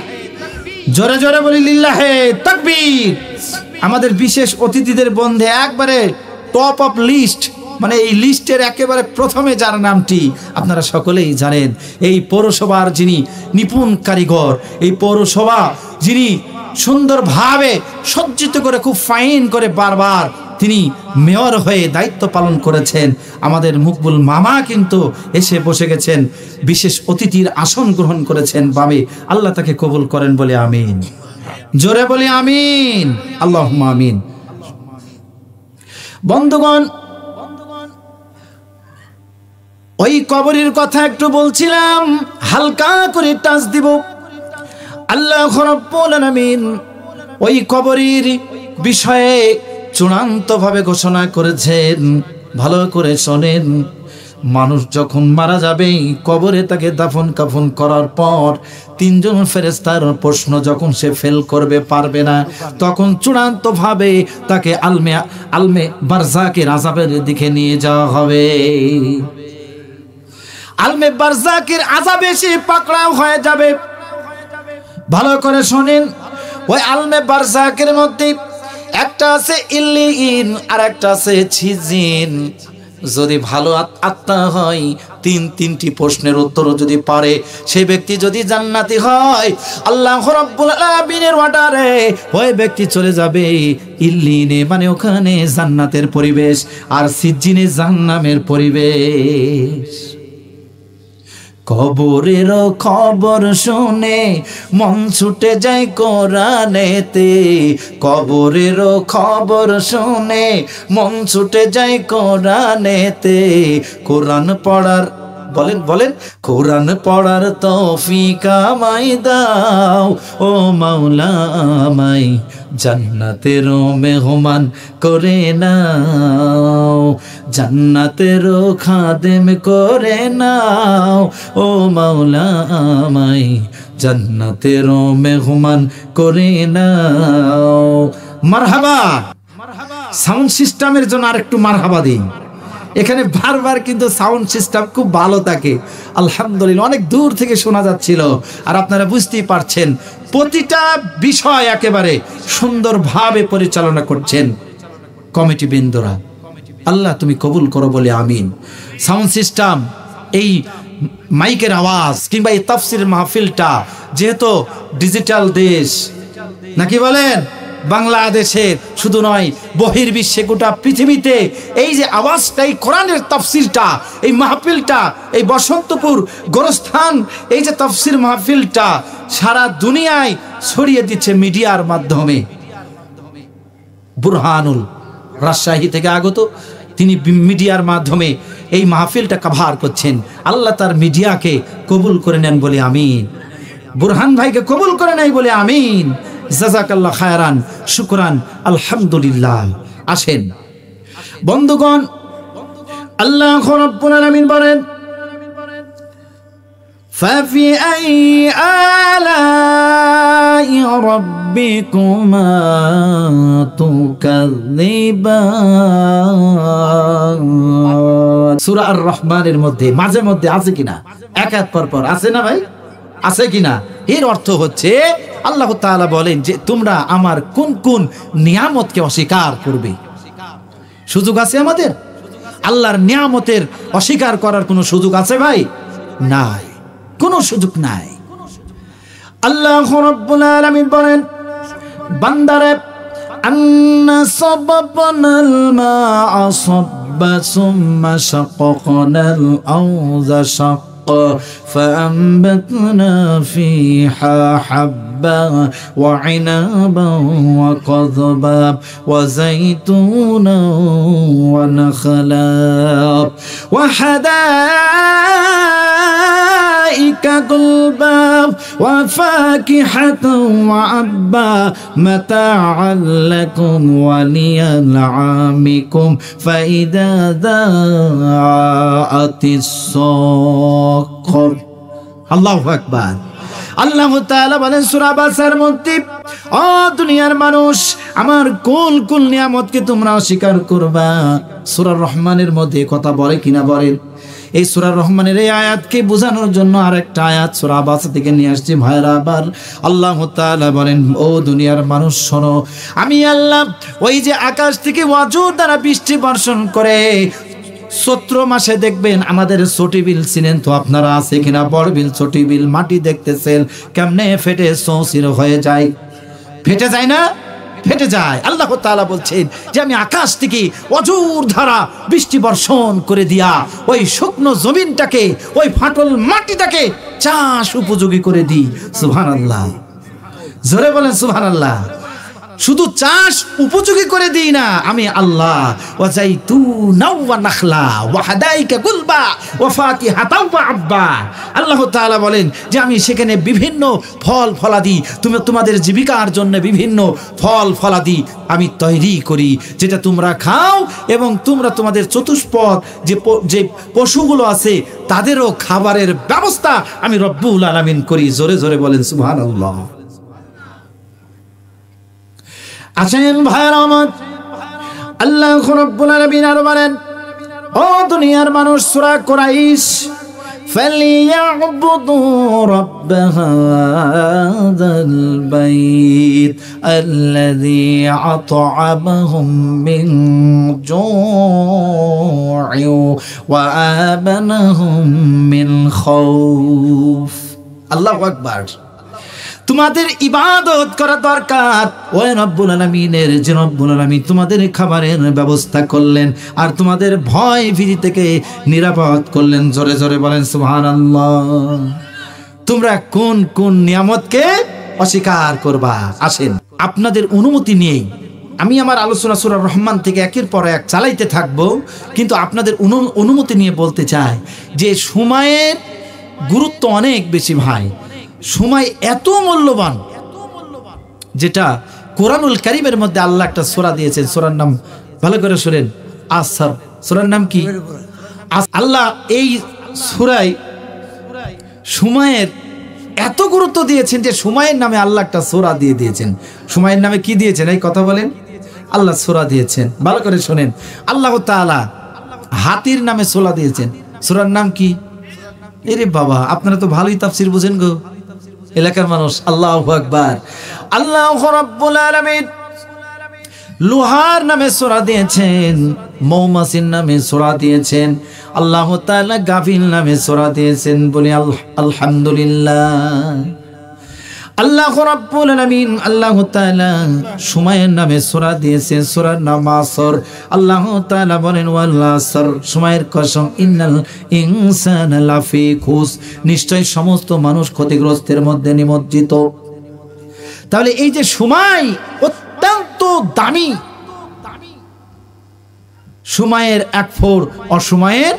[SPEAKER 1] জোরে জোরে বলি লিল্লাহে তাকবীর। আমাদের বিশেষ অতিথিদের বন্ধে একবারে টপ অফ লিস্ট, মানে এই লিস্টের একেবারে প্রথমে যার নামটি আপনারা সকলেই জানেন, এই পৌরসভার যিনি নিপুণ কারিগর, এই পৌরসভা যিনি সুন্দরভাবে সজ্জিত করে, খুব ফাইন করে বারবার তিনি মেয়র হয়ে দায়িত্ব পালন করেছেন, আমাদের মুকবুল মামা কিন্তু এসে বসে গেছেন, বিশেষ অতিথির আসন গ্রহণ করেছেন বামে। আল্লাহ তাকে কবুল করেন বলে আমিন। জোরে বলি আমিন, আল্লাহুম্মা আমিন। বন্ধুগণ, ওই কবরের কথা একটু বলছিলাম, হালকা করে টাচ দিব। আল্লাহ রাব্বুল আলামিন ওই কবরের বিষয়ে চূড়ান্তভাবে ঘোষণা করেছেন। ভালো করে শোনেন, মানুষ যখন মারা যাবে, কবরে তাকে দাফন কাফন করার পর তিনজন ফেরেশতার প্রশ্ন যখন সে ফেল করবে, পারবে না, তখন চূড়ান্তভাবে তাকে আলমে বারযাখের আযাবের দিকে নিয়ে যাওয়া হবে। আলমে বারযাখের আযাবে সে পাকড়াও হয়ে যাবে। ভালো করে শোনেন, ওই আলমে বারযাখের মধ্যে একটা আছে ইল্লিয়িন আর একটা আছে ছিজিন। যদি ভালো আত্মা হয়, তিনটি প্রশ্নের উত্তর যদি পারে, সেই ব্যক্তি যদি জান্নাতি হয়, আল্লাহ রাব্বুল আলামিনের অর্ডারে ওই ব্যক্তি চলে যাবে ইল্লিয়িনে, মানে ওখানে জান্নাতের পরিবেশ, আর সিজ্জিনে জাহান্নামের পরিবেশ। কবরের খবর শুনে মন ছুটে যায় কোরআনেতে, কবরের খবর শুনে মন ছুটে যায় কোরআনেতে। কোরআন পড়ার, বলেন কোরআন পড়ার তৌফিক আমায় দাও, ও মাওলা আমায় জান্নাতের মেহমান করে নাও, জান্নাতের খাদেম করে নাও, ও মাওলা আমায় জান্নাতের মেহমান করে নাও। মারহাবা। সাউন্ড সিস্টেমের জন্য আরেকটু মারহাবা দিন। এখানে বারবার কিন্তু সাউন্ড সিস্টেম খুব ভালো থাকে, আলহামদুলিল্লাহ। অনেক দূর থেকে শোনা যাচ্ছিল, আর আপনারা বুঝতেই পারছেন প্রতিটা বিষয় একেবারে সুন্দরভাবে পরিচালনা করছেন কমিটি বৃন্দরা। আল্লাহ তুমি কবুল করো বলে আমিন। সাউন্ড সিস্টেম, এই মাইকের আওয়াজ, কিংবা এই তাফসির মাহফিলটা যেহেতু ডিজিটাল দেশ, নাকি বলেন, বাংলাদেশের শুধু নয়, বহির্বিশ্বে গোটা পৃথিবীতে এই যে আওয়াজটা, এই কোরআনের তাফসিরটা, এই মাহফিলটা, এই বসন্তপুর গোরস্থান, এই যে তাফসির মাহফিলটা সারা দুনিয়ায় ছড়িয়ে দিচ্ছে মিডিয়ার মাধ্যমে। বুরহানুল রাজশাহী থেকে আগত, তিনি মিডিয়ার মাধ্যমে এই মাহফিলটা কভার করছেন। আল্লাহ তার মিডিয়াকে কবুল করে নেন বলে আমিন। বুরহান ভাইকে কবুল করে নেয় বলে আমিন। জাযাকাল্লাহ খায়রান, শুকরান, আলহামদুলিল্লাহ। আসেন বন্ধুগণ, আল্লাহ রাব্বুল আলামিন বলেন, ফাফি আই আলাই রাব্বিকুমা তুকাযিবান। সূরা আর রহমানের মধ্যে মাঝে মধ্যে আছে কিনা, এক এক পর আছে না ভাই, আছে কিনা? এর অর্থ হচ্ছে আল্লাহ তাআলা বলেন যে তোমরা আমার কোন কোন নিয়ামতকে অস্বীকার করবে। সুযোগ আছে আমাদের? আল্লাহর নিয়ামতের অস্বীকার করার কোনো সুযোগ আছে ভাই? নাই, কোনো সুযোগ নাই। আল্লাহ রাব্বুল আলামিন বলেন, বান্দারে আন্না সাবাবনাল মা'a সাব্বা সুম্মা শাকাকনাল আরযা শাক্কা فأنبتنا فيها حبا وعنبا وقضبا وزيتونا ونخلا وحدائق غلبا وفاكهة وأبا متاعا لكم ولأنعامكم فإذا ذاعت الصاخة আল্লাহু আকবার। আল্লাহ তাআলা বলেন সূরা বাসার মধ্যে, ও দুনিয়ার মানুষ, আমার কোন কোন নিয়ামতকে তোমরা অস্বীকার করবা। সূরা রহমানের মধ্যে কথা বলে কিনা বলেন। এই সূরা রহমানের এই আয়াতকে বোঝানোর জন্য আরেকটা আয়াত সূরা বাসা থেকে নিয়ে আসছি ভাইরা। আবার আল্লাহ তাআলা বলেন, ও দুনিয়ার মানুষ শোনো, আমি আল্লাহ ওই যে আকাশ থেকে ওয়াজুর দ্বারা বৃষ্টি বর্ষণ করে, চৈত্র মাসে দেখবেন আমাদের ছোটি বিল চিনেন তো আপনারা, আছে কিনা? বড় বিল ছোটি বিল মাটি দেখতেছেন কেমনে ফেটে চৌচির হয়ে যায়, ফেটে যায় না? ফেটে যায়। আল্লাহ তাআলা বলছেন যে আমি আকাশ থেকে অজুর ধারা বৃষ্টি বর্ষণ করে দিয়া ওই শুকনো জমিনটাকে, ওই ফাটল মাটিটাকে চাষ উপযোগী করে দিই। সুবহানাল্লাহ, জোরে বলেন সুবহানাল্লাহ। শুধু চাষ উপযোগী করে দিই না, আমি আল্লাহ ওয়াজাইতুনা ওয়া নাখলা ওয়া হাদাইকা গুলবা ওয়া ফাকিহাতা ওয়া আব্বা। আল্লাহ তাআলা বলেন যে আমি সেখানে বিভিন্ন ফল ফলাদি, তুমি তোমাদের জীবিকার জন্য বিভিন্ন ফল ফলাদি আমি তৈরি করি, যেটা তোমরা খাও এবং তোমরা তোমাদের চতুষ্পদ যে পশুগুলো আছে তাদেরও খাবারের ব্যবস্থা আমি রব্বুল আলামিন করি। জোরে জোরে বলেন সুবহানাল্লাহ। আসেন ভাইরা আমার, আল্লাহ রাব্বুল আলামিন আরো বলেন, ও দুনিয়ার মানুষ, সূরা কুরাইশ, ফালিয়াবুদু রাব্ব হাযাল বাইত আল্লাযী আত'আমাহুম মিন জু'ইন ওয়া আমানাহুম মিন খাউফ। আল্লাহু আকবার। তোমাদের ইবাদত করা দরকার ওই রব্বুল আলামিনের, যে রব্বুল আলামিন তোমাদের খাবারের ব্যবস্থা করলেন আর তোমাদের ভয় ভীতি থেকে নিরাপদ করলেন। জোরে জোরে বলেন সুবহানাল্লাহ। তোমরা কোন কোন নিয়ামতকে অস্বীকার করবা? আসেন, আপনাদের অনুমতি নিয়েই আমি আমার আলোচনা সূরা রহমান থেকে একের পর এক চালাইতে থাকবো, কিন্তু আপনাদের অনুমতি নিয়ে বলতে চাই যে সময়ের গুরুত্ব অনেক বেশি ভাই। সময় এত মূল্যবান, যেটা কোরআনুল কারীমের মধ্যে আল্লাহ একটা সূরা দিয়েছেন, সূরার নাম ভালো করে শুনেন, আসর। সূরার নাম কি? আল্লাহ এই সূরায় সময়ের এত গুরুত্ব দিয়েছেন যে সময়ের নামে আল্লাহ একটা সূরা দিয়ে দিয়েছেন। সময়ের নামে কি দিয়েছেন? এই কথা বলেন। আল্লাহ সূরা দিয়েছেন, ভালো করে শুনেন। আল্লাহ তাআলা হাতির নামে সূরা দিয়েছেন। সূরার নাম কি? এরে বাবা, আপনারা তো ভালোই তাফসীর বুঝেন গো এলাকার মানুষ। আল্লাহু আকবার। আল্লাহ রাব্বুল আলামিন লোহার নামে সূরা দিয়েছেন, মৌমাছির নামে সূরা দিয়েছেন, আল্লাহ তাআলা গাফিল নামে সূরা দিয়েছেন। বলি আলহামদুলিল্লাহ। আল্লাহ রাব্বুল আলামিন আল্লাহ তাআলা সময়ের নামে সূরা দিয়েছেন, সূরার নাম আসর। আল্লাহ তাআলা বলেন ওয়াল আসর, সময়ের কসম, ইন্নাল ইনসানা লাফি খুস, নিশ্চয় সমস্ত মানুষ ক্ষতিগ্রস্তের মধ্যে নিমজ্জিত। তাহলে এই যে সময় অত্যন্ত দামি, সময়ের 1 ফোর, অসময়ের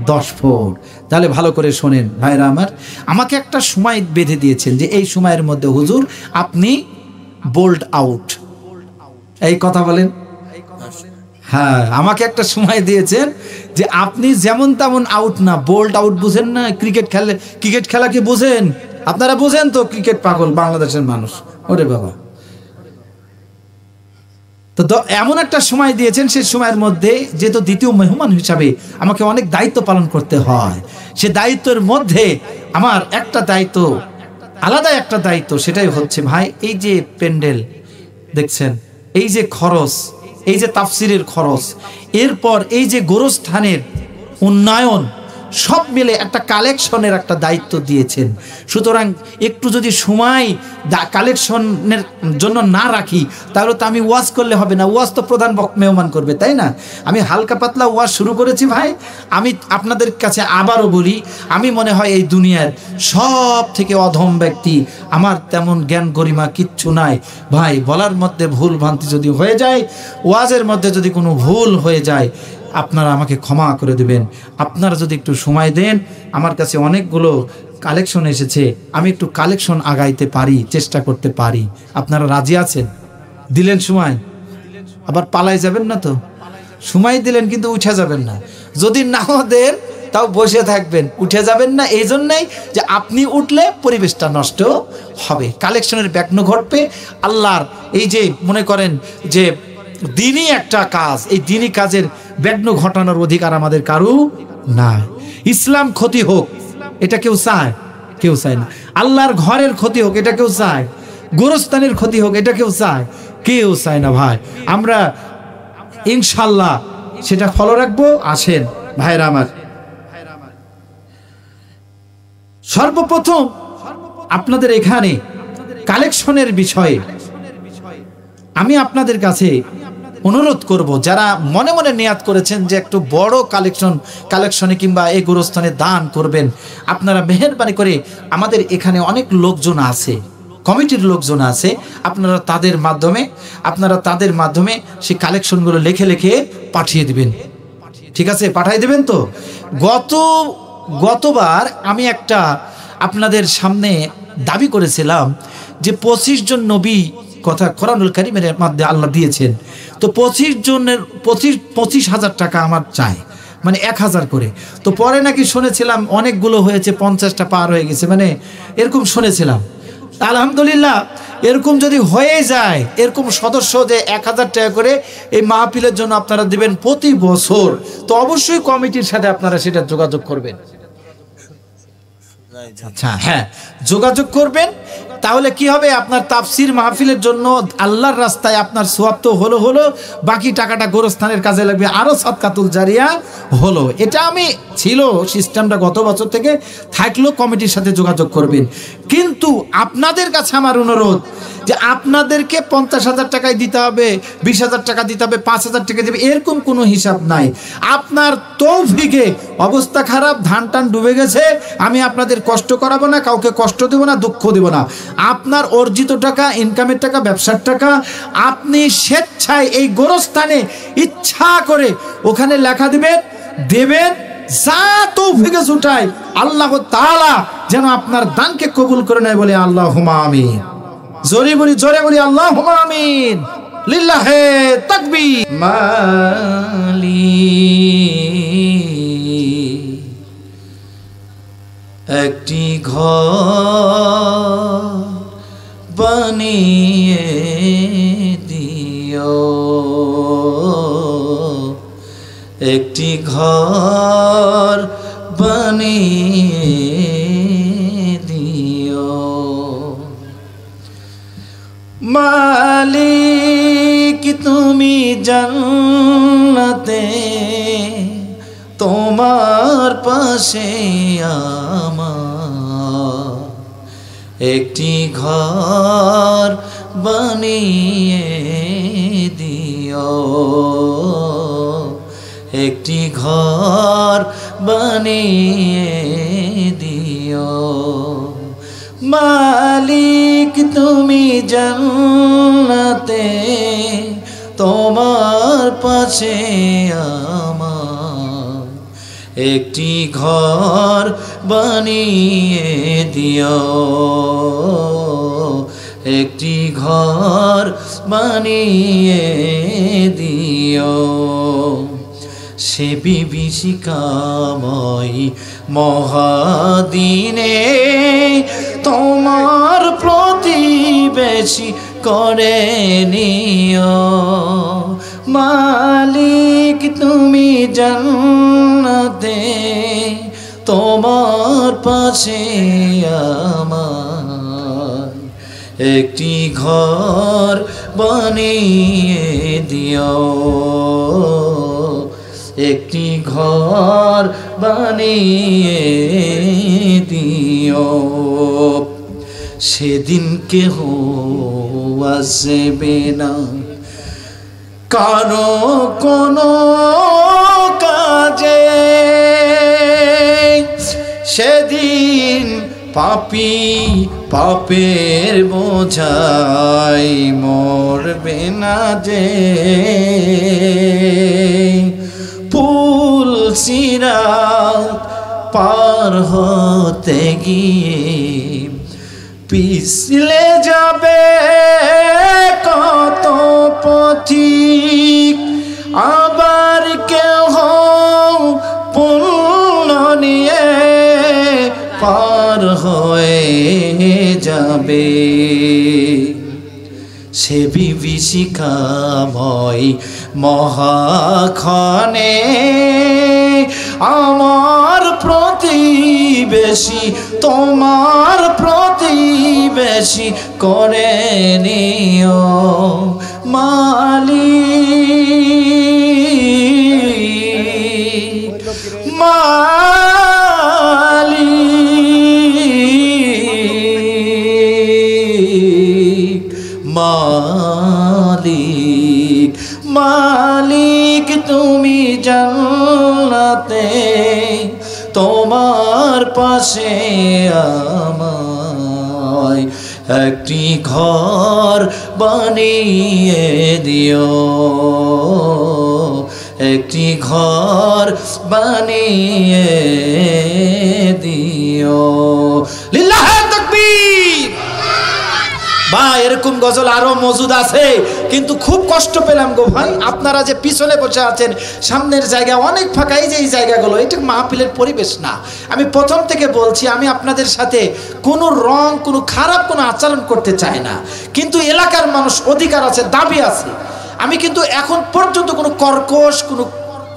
[SPEAKER 1] 10 ফোর। তাহলে ভালো করে শোনেন ভাইরা আমার, আমাকে একটা সময় বেঁধে দিয়েছেন যে এই সময়ের মধ্যে হুজুর আপনি বোল্ড আউট। এই কথা বলেন। হ্যাঁ, আমাকে একটা সময় দিয়েছেন যে আপনি যেমন তেমন আউট না, বোল্ড আউট। বুঝেন না? ক্রিকেট খেলা কি বুঝেন? আপনারা বুঝেন তো? ক্রিকেট পাগল বাংলাদেশের মানুষ। ওরে বাবা, তো এমন একটা সময় দিয়েছেন, সেই সময়ের মধ্যে যেহেতু দ্বিতীয় মেহমান হিসাবে আমাকে অনেক দায়িত্ব পালন করতে হয়। সে দায়িত্বের মধ্যে আমার একটা দায়িত্ব, আলাদা একটা দায়িত্ব, সেটাই হচ্ছে ভাই এই যে প্যান্ডেল দেখছেন, এই যে খরচ, এই যে তাফসিরের খরচ, এরপর এই যে গোরস্থানের উন্নয়ন, সব মিলে একটা কালেকশনের একটা দায়িত্ব দিয়েছেন। সুতরাং একটু যদি সময় কালেকশনের জন্য না রাখি তাহলে তো আমি ওয়াজ করলে হবে না, ওয়াজ তো প্রধান মেহমান করবে, তাই না? আমি হালকা পাতলা ওয়াজ শুরু করেছি ভাই। আমি আপনাদের কাছে আবারও বলি, আমি মনে হয় এই দুনিয়ার সব থেকে অধম ব্যক্তি, আমার তেমন জ্ঞান গরিমা কিচ্ছু নাই ভাই। বলার মধ্যে ভুল ভ্রান্তি যদি হয়ে যায়, ওয়াজের মধ্যে যদি কোনো ভুল হয়ে যায়, আপনারা আমাকে ক্ষমা করে দেবেন। আপনারা যদি একটু সময় দেন, আমার কাছে অনেকগুলো কালেকশন এসেছে, আমি একটু কালেকশন আগাইতে পারি, চেষ্টা করতে পারি। আপনারা রাজি আছেন? দিলেন সময়, আবার পালাই যাবেন না তো? সময় দিলেন কিন্তু উঠে যাবেন না। যদি নাও দেন তাও বসে থাকবেন, উঠে যাবেন না। এই জন্যই যে আপনি উঠলে পরিবেশটা নষ্ট হবে, কালেকশনের ব্যাঘ্ন ঘটবে। আল্লাহর এই যে মনে করেন যে দিনই একটা কাজ, এই দিনই কাজের ব্যাঘ্ন ঘটানোর অধিকার আমাদের কারু না। ইসলাম ক্ষতি হোক এটা কেউ চায়? কেউ চায় না। আল্লাহর ঘরের ক্ষতি হোক এটা কেউ চায়? গোরস্থানের ক্ষতি হোক এটা কেউ চায়? কেউ চায় না ভাই। আমরা ইনশাল্লাহ সেটা ফলো রাখবো। আসেন ভাইরা আমার, সর্বপ্রথম আপনাদের এখানে কালেকশনের বিষয়ে আমি আপনাদের কাছে অনুরোধ করব, যারা মনে মনে নিয়াত করেছেন যে একটু বড় কালেকশনে কিংবা এই গোরস্থানে দান করবেন, আপনারা মেহেরবানি করে, আমাদের এখানে অনেক লোকজন আছে, কমিটির লোকজন আছে, আপনারা তাদের মাধ্যমে সেই কালেকশনগুলো লিখে লিখে পাঠিয়ে দিবেন। ঠিক আছে, পাঠিয়ে দিবেন তো? গতবার আমি একটা আপনাদের সামনে দাবি করেছিলাম যে 25 জন নবী কথা কোরআনুল কারীমের মধ্যে আল্লাহ দিয়েছেন, তো 25,000 টাকা আমার চাই, মানে 1000 করে। তো পরে নাকি শুনেছিলাম অনেকগুলো হয়েছে, 50টা পার হয়ে গেছে, মানে এরকম শুনেছিলাম। আলহামদুলিল্লাহ, এরকম যদি হয়ে যায়, এরকম সদস্য যে 1000 টাকা করে এই মাহফিলের জন্য আপনারা দিবেন প্রতি বছর, তো অবশ্যই কমিটির সাথে আপনারা সেটা যোগাযোগ করবেন। আচ্ছা, হ্যাঁ, যোগাযোগ করবেন। তাহলে কি হবে, আপনার তাফসির মাহফিলের জন্য আল্লাহর রাস্তায় আপনার সওয়াব তো হলো, বাকি টাকাটা গোরস্থানের কাজে লাগবে, আরো সাদকাতুল জারিয়া হলো। এটা আমি ছিল সিস্টেমটা গত বছর থেকে থাকলো, কমিটির সাথে যোগাযোগ করবেন। কিন্তু আপনাদের কাছে আমার অনুরোধ যে আপনাদেরকে 50,000 টাকায় দিতে হবে, 20,000 টাকা দিতে হবে, 5,000 টাকা দেবে, এরকম কোনো হিসাব নাই। আপনার তৌফিকে অবস্থা খারাপ, ধান টান ডুবে গেছে, আমি আপনাদের কষ্ট করাবো না, কাউকে কষ্ট দেব না, দুঃখ দেব না। আপনার অর্জিত টাকা, ইনকামের টাকা, ব্যবসার টাকা আপনি স্বেচ্ছায় এই গোরস্থানে ইচ্ছা করে ওখানে লেখা দেবেন, যা তৌফিকে জুটায় আল্লাহ তাআলা যেন আপনার দানকে কবুল করে নেয়, বলে আল্লাহুম্মা আমিন। জোরে বলি আল্লাহুম্মা আমিন। লিল্লাহে তাকবীর। মালি একটি ঘর বানিয়ে দিও, একটি ঘর বানিয়ে দিও, মালিক তুমি জান্নাতে, তোমার পাশে আমার একটি ঘর বানিয়ে দিও, একটি ঘর বানিয়ে দিও, মালিক তুমি জান্নাতে, তোমার পাশে আমার একটি ঘর বানিয়ে দিও, একটি ঘর বানিয়ে দিও। সে বিভীষিকাময় মহাদিনে তোমার প্রতিবেশী করে নিও, মালিক তুমি জান্নাতে, তোমার পাশে আমার একটি ঘর বানিয়ে দিও, একটি ঘর বানিয়ে দিও। সেদিন কেহ আসবে না কারো কোনো কাজে, সেদিন পাপী পাপের বোঝাই মরবে না যে। পুল সিরাত পার হতে গিয়ে পিছলে যাবে কত পথিক, আবার কেহ পুণ্য নিয়ে পার হয়ে যাবে। সে বিভীষিকাময় মহাক্ষণে আমার প্রতিবেশী তোমার প্রতিবেশী করে নিও মালিক মালিক মালিক মালিক তুমি জান্নাতে তোমার পাশে আমায় একটি ঘর বানিয়ে দিও, একটি ঘর বানিয়ে দিও। লিল্লাহে তাকবীর। ভাই এরকম গজল আরো মজুদ আছে, কিন্তু খুব কষ্ট পেলাম গো ভাই। আপনারা যে পিছনে বসে আছেন, সামনের জায়গা অনেক ফাঁকা, এই যে এই জায়গাগুলো, এটা মাহফিলের পরিবেশ না। আমি প্রথম থেকে বলছি, আমি আপনাদের সাথে কোনো রং কোনো খারাপ কোনো আচরণ করতে চাই না, কিন্তু এলাকার মানুষ অধিকার আছে, দাবি আছে। আমি কিন্তু এখন পর্যন্ত কোনো কর্কশ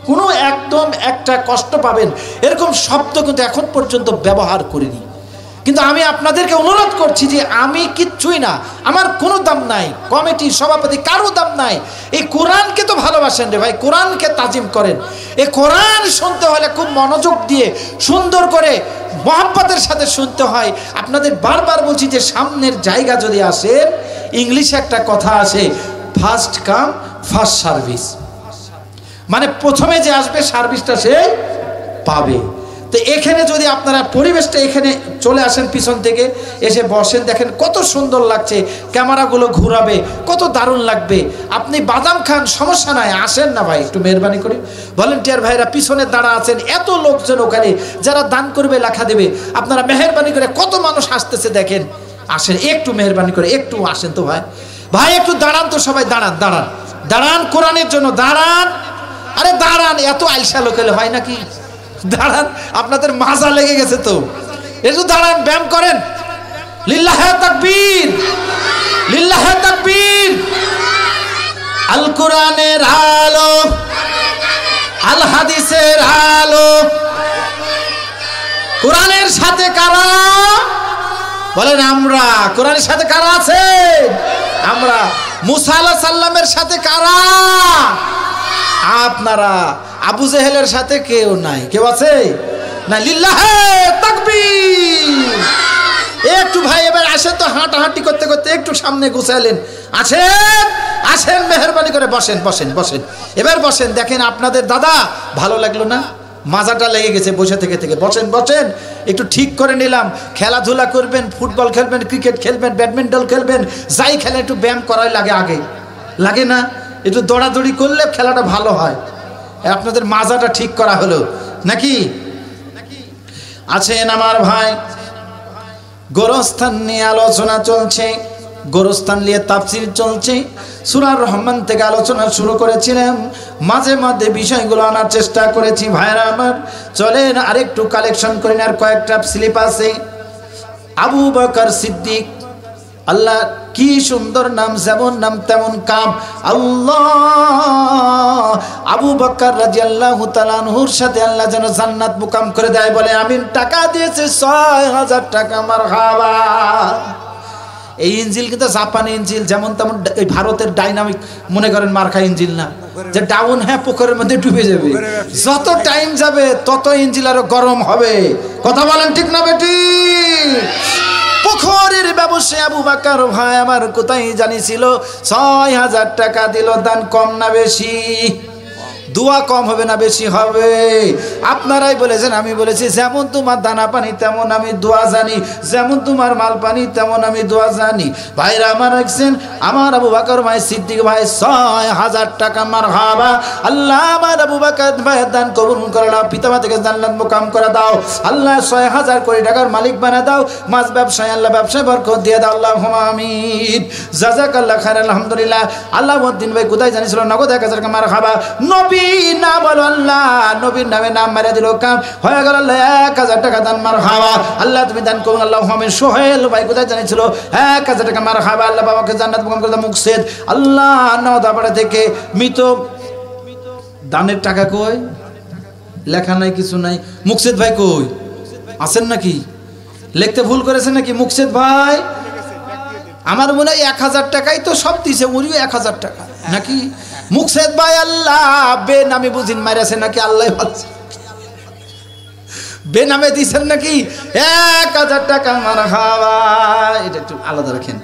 [SPEAKER 1] কোনো একদম একটা কষ্ট পাবেন এরকম শব্দ কিন্তু এখন পর্যন্ত ব্যবহার করিনি। কিন্তু আমি আপনাদেরকে অনুরোধ করছি যে আমি কিচ্ছুই না, আমার কোনো দাম নাই, কমিটি সভাপতি কারো দাম নাই। এই কোরআনকে তো ভালোবাসেন রে ভাই, কোরআনকে তাজিম করেন। এই কোরআন শুনতে হলে খুব মনোযোগ দিয়ে সুন্দর করে মহব্বতের সাথে শুনতে হয়। আপনাদের বারবার বলছি যে সামনের জায়গা যদি আসেন, ইংলিশে একটা কথা আছে, ফার্স্ট কাম ফার্স্ট সার্ভিস, মানে প্রথমে যে আসবে সার্ভিসটা সে পাবে। তো এখানে যদি আপনারা পরিবেশটা এখানে চলে আসেন, পিছন থেকে এসে বসেন, দেখেন কত সুন্দর লাগছে, ক্যামেরাগুলো ঘুরাবে, কত দারুণ লাগবে। আপনি বাদাম খান, সমস্যা নাই, আসেন না ভাই, একটু মেহরবানি করে। ভলেন্টিয়ার ভাইরা পিছনে দাঁড়া আছেন, এত লোকজন ওখানে যারা দান করবে লেখা দেবে, আপনারা মেহরবানি করে, কত মানুষ আসতেছে দেখেন, আসেন একটু মেহরবানি করে, একটু আসেন তো ভাই। ভাই একটু দাঁড়ান তো সবাই, দাঁড়ান দাঁড়ান দাঁড়ান, কোরআনের জন্য দাঁড়ান। আরে দাঁড়ান, এত আলসা লোক এলে হয় নাকি? দাঁড়ান, আপনাদের মাজা লেগে গেছে তো, একটু দাঁড়ান, ব্যায়াম করেন। লিল্লাহে তাকবীর, লিল্লাহে তাকবীর। আল কোরআনের আলো, আল হাদিসের আলো। কোরআনের সাথে কারা বলেন? আমরা। কোরআনের সাথে কারা আছে? আমরা। মুসা আলাইহিস সালামের সাথে কারা? আপনারা। আবু জেহেলের সাথে কেউ নাই, কেউ আছে না? লিল্লাহে তাকবীর। একটু ভাই এবার আসেন তো, হাঁটাহাঁটি করতে করতে একটু সামনে গুছাইলেন, আসেন আসেন, মেহরবানি করে বসেন বসেন বসেন, এবার বসেন। দেখেন আপনাদের দাদা ভালো লাগলো না, মাজাটা লেগে গেছে বসে থেকে থেকে, বসেন বসেন, একটু ঠিক করে নিলাম। খেলাধুলা করবেন, ফুটবল খেলবেন, ক্রিকেট খেলবেন, ব্যাডমিন্টন খেলবেন, যাই খেলে একটু ব্যায়াম করাই লাগে, আগে লাগে না? একটু দৌড়াদৌড়ি করলে খেলাটা ভালো হয়। আপনাদের মাজাটা ঠিক করা হলো নাকি? আছেন আমার ভাই, গোরস্থান নিয়ে আলোচনা চলছে, গোরস্থান নিয়ে তাফসীর চলছে। সূরা রহমান থেকে আলোচনা শুরু করেছিলাম, মাঝে মাঝে বিষয়গুলো আনার চেষ্টা করেছি। ভাইরা আমার, চলেন আরেকটু কালেকশন করেন। আর কয়েকটা স্লিপ আছে। আবু বকর সিদ্দিক, আল্লাহ কি সুন্দর নাম, যেমন নাম তেমন কাম। আল্লাহ, আবু বকর রাদিয়াল্লাহু তাআলা আনহুর সাথে আল্লাহ যেন জান্নাত মুকাম করে দেয়, বলে আমিন। টাকা দিয়েছে ৬০০০ টাকা, মারহাবা। এই ইঞ্জিল কিন্তু জাপানি ইঞ্জিল, যেমন তেমন এই ভারতের ডাইনামিক মনে করেন মার্কা ইঞ্জিল না, যে ডাউন হ্যাঁ পুকুরের মধ্যে ডুবে যাবে। যত টাইম যাবে তত ইঞ্জিল আরো গরম হবে। কথা বলেন ঠিক না বেটি? পুকুরের ব্যবসায় আবু বকর ভাই আমার কোথায় জানিছিল ৬,০০০ টাকা দিল দান। কম না বেশি? দোয়া কম হবে না বেশি হবে? আপনারাই বলেছেন, আমি বলেছি যেমন তোমার দানা পানি তেমন আমি দোয়া জানি, যেমন তোমার মাল পানি তেমন আমি দোয়া জানি। ভাইরা আমার রাখছেন আমার আবু বকর ভাই সিদ্দিক ভাই ৬,০০০ টাকা মারহাবা। আল্লাহ আমার আবু বকর ভাইয়ের দান কবুল করে নাও, পিতামাতাকে জান্নাত মুকাম করে দাও। আল্লাহ ৬,০০০ কোটি টাকার মালিক বানা দাও। মাছ ব্যবসায় আল্লাহ ব্যবসায় বরকত দিয়ে দাও, আল্লাহুম্মা আমিন। জাযাকাল্লাহ খাইর। আলহামদুলিল্লাহ। আল্লাহউদ্দিন ভাই কোথায় জানিছিল নগদ ১,০০০ টাকা মারহাবা। নবী না বলো আল্লাহ, নবীর নামে নাম মেরে দিল, কাম হয়ে গেল। আল্লাহ ১,০০০ টাকা দান মারহাবা। আল্লাহ তুমি দান করুন, আল্লাহুম্মা আমিন। সোহেল ভাই কোথায় জানিছিল ১,০০০ টাকা মারহাবা। আল্লাহ বাবাকে জান্নাত মুকাম করে দাও। মুকসেদ আল্লাহ নওদাপাড়া থেকে মৃত দানের টাকা কই? লেখা নাই, কিছু নাই। মুকসেদ ভাই কই আছেন নাকি? লিখতে ভুল করেছেন নাকি মুকসেদ ভাই? আমার মনে হয় ১,০০০ টাকাই তো সব দিছে, উনিও ১,০০০ টাকা নাকি? মুকসেদ ভাই আল্লাহ বেনামে বুঝিন মাইরাছে নাকি? আল্লাহ বেনামে দিছেন নাকি? ১,০০০ টাকা মারহাবা। এটা একটু আলাদা রাখেন।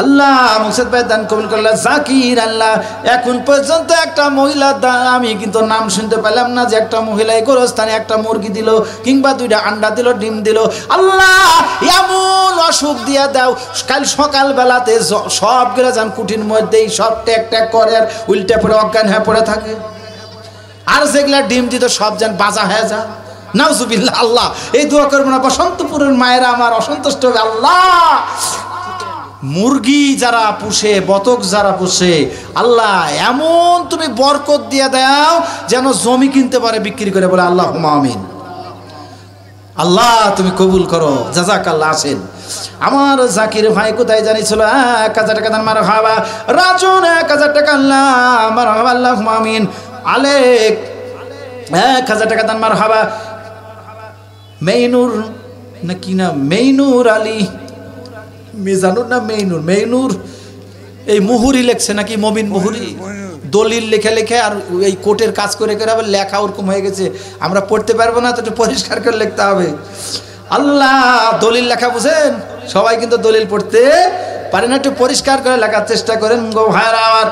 [SPEAKER 1] আল্লাহ মুকসেদ ভাই দান কবুল করল। জাকির আল্লাহ এখন পর্যন্ত একটা মহিলা আমি কিন্তু নাম শুনতে পেলাম না যে একটা মহিলা এই গোরস্থানে একটা মুরগি দিল কিংবা 2টা আন্ডা দিল, ডিম দিল। আল্লাহ এমন অসুখ দিয়া দাও, কাল সকাল বেলাতে সব গেলে যান কুটির মধ্যেই সব ট্যাক ট্যাক করে আর উল্টে পড়ে অজ্ঞান হয়ে পড়ে থাকে। আর যেগুলা ডিম দিত সব যেন বাজা হয়ে যা। নাউজুবিল্লাহ। আল্লাহ এই দোয়া করবো না, বসন্তপুরের মায়েরা আমার অসন্তুষ্ট হবে। আল্লাহ মুরগি যারা পুষে, বতক যারা পুষে, আল্লাহ এমন তুমি বরকত দিয়ে দাও যেন জমি কিনতে পারে বিক্রি করে, বলে আল্লাহুম্মা আমিন। আল্লাহ তুমি কবুল করো, জাযাকাল্লাহ। আসেন আমার জাকির ভাই কোথায় জানিছিল ১,০০০ টাকা দান মারহাবা। রাজন ১,০০০ টাকা আল্লাহ মারহাবা, আল্লাহুম্মা আমিন। আলেক ১,০০০ টাকা দান মারহাবা। মেইনুর না কি না, মেইনুর আলী, মিজানুর না মেইনুর, মেইনুর এই মুহুরি লেখছে নাকি, মবিন মুহুরি দলিল লেখে লেখে আর এই কোর্টের কাজ করে করে আবার লেখা ওরকম হয়ে গেছে, আমরা পড়তে পারবো না, তো একটু পরিষ্কার করে লিখতে হবে। আল্লাহ দলিল লেখা বুঝেন, সবাই কিন্তু দলিল পড়তে পারে না, একটু পরিষ্কার করে লেখার চেষ্টা করেন গো ভাইরা আমার।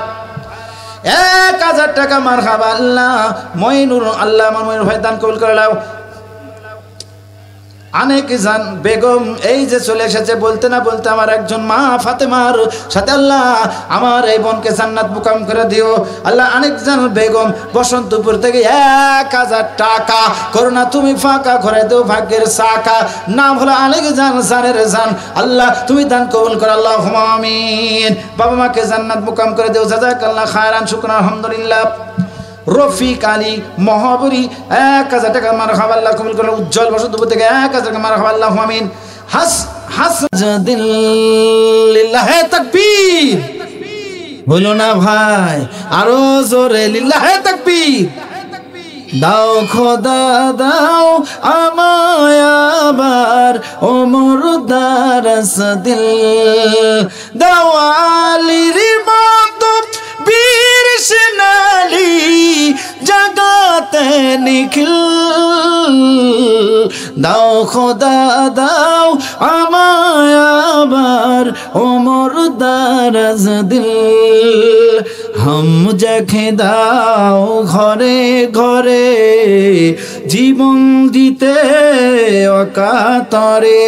[SPEAKER 1] ১,০০০ টাকা মারহাবা। আল্লাহ মইনুর, আল্লাহ আমার মইনুর ভাই দান কবুল করে নাও। অনেক জান বেগম এই যে চলে এসেছে, বলতে না বলতে আমার একজন মা ফাতেমার সাথে আল্লাহ আমার এই বোনকে জান্নাত মুকাম করে দিও। আল্লাহ অনেক জান বেগম বসন্তপুর থেকে ১,০০০ টাকা করোনা তুমি ফাঁকা করে দেও, ভাগ্যের চাকা। নাম হলো অনেক জান, জানের জান। আল্লাহ তুমি দান কবুল করো, আল্লাহুম্মা আমিন। বাবা মাকে জান্নাত মুকাম করে দেও, জাযাকাল্লাহ খায়রান, শুকরান, আলহামদুলিল্লাহ। রফিক আলী মহাবরী ১,০০০ টাকা মারহাবা, আল্লাহ কবুল করুন। উজ্জ্বল বসন্তপুর থেকে ১,০০০ টাকা মারহাবা, আল্লাহুম্মা আমিন। লিল্লাহে তাকবীর বলো না ভাই, আরো জোরে লিল্লাহে তাকবীর। দাও খোদা দাও আমায় আবার ওমর দারাস দিল, দাও আলীর মতো বীর সেনালি জগতে নিখিল, দাও খোদা দাও আমায় আবার ওমর দারাজ দিল, হাম জেখে দাও ঘরে ঘরে জীবন দিতে অকাতরে,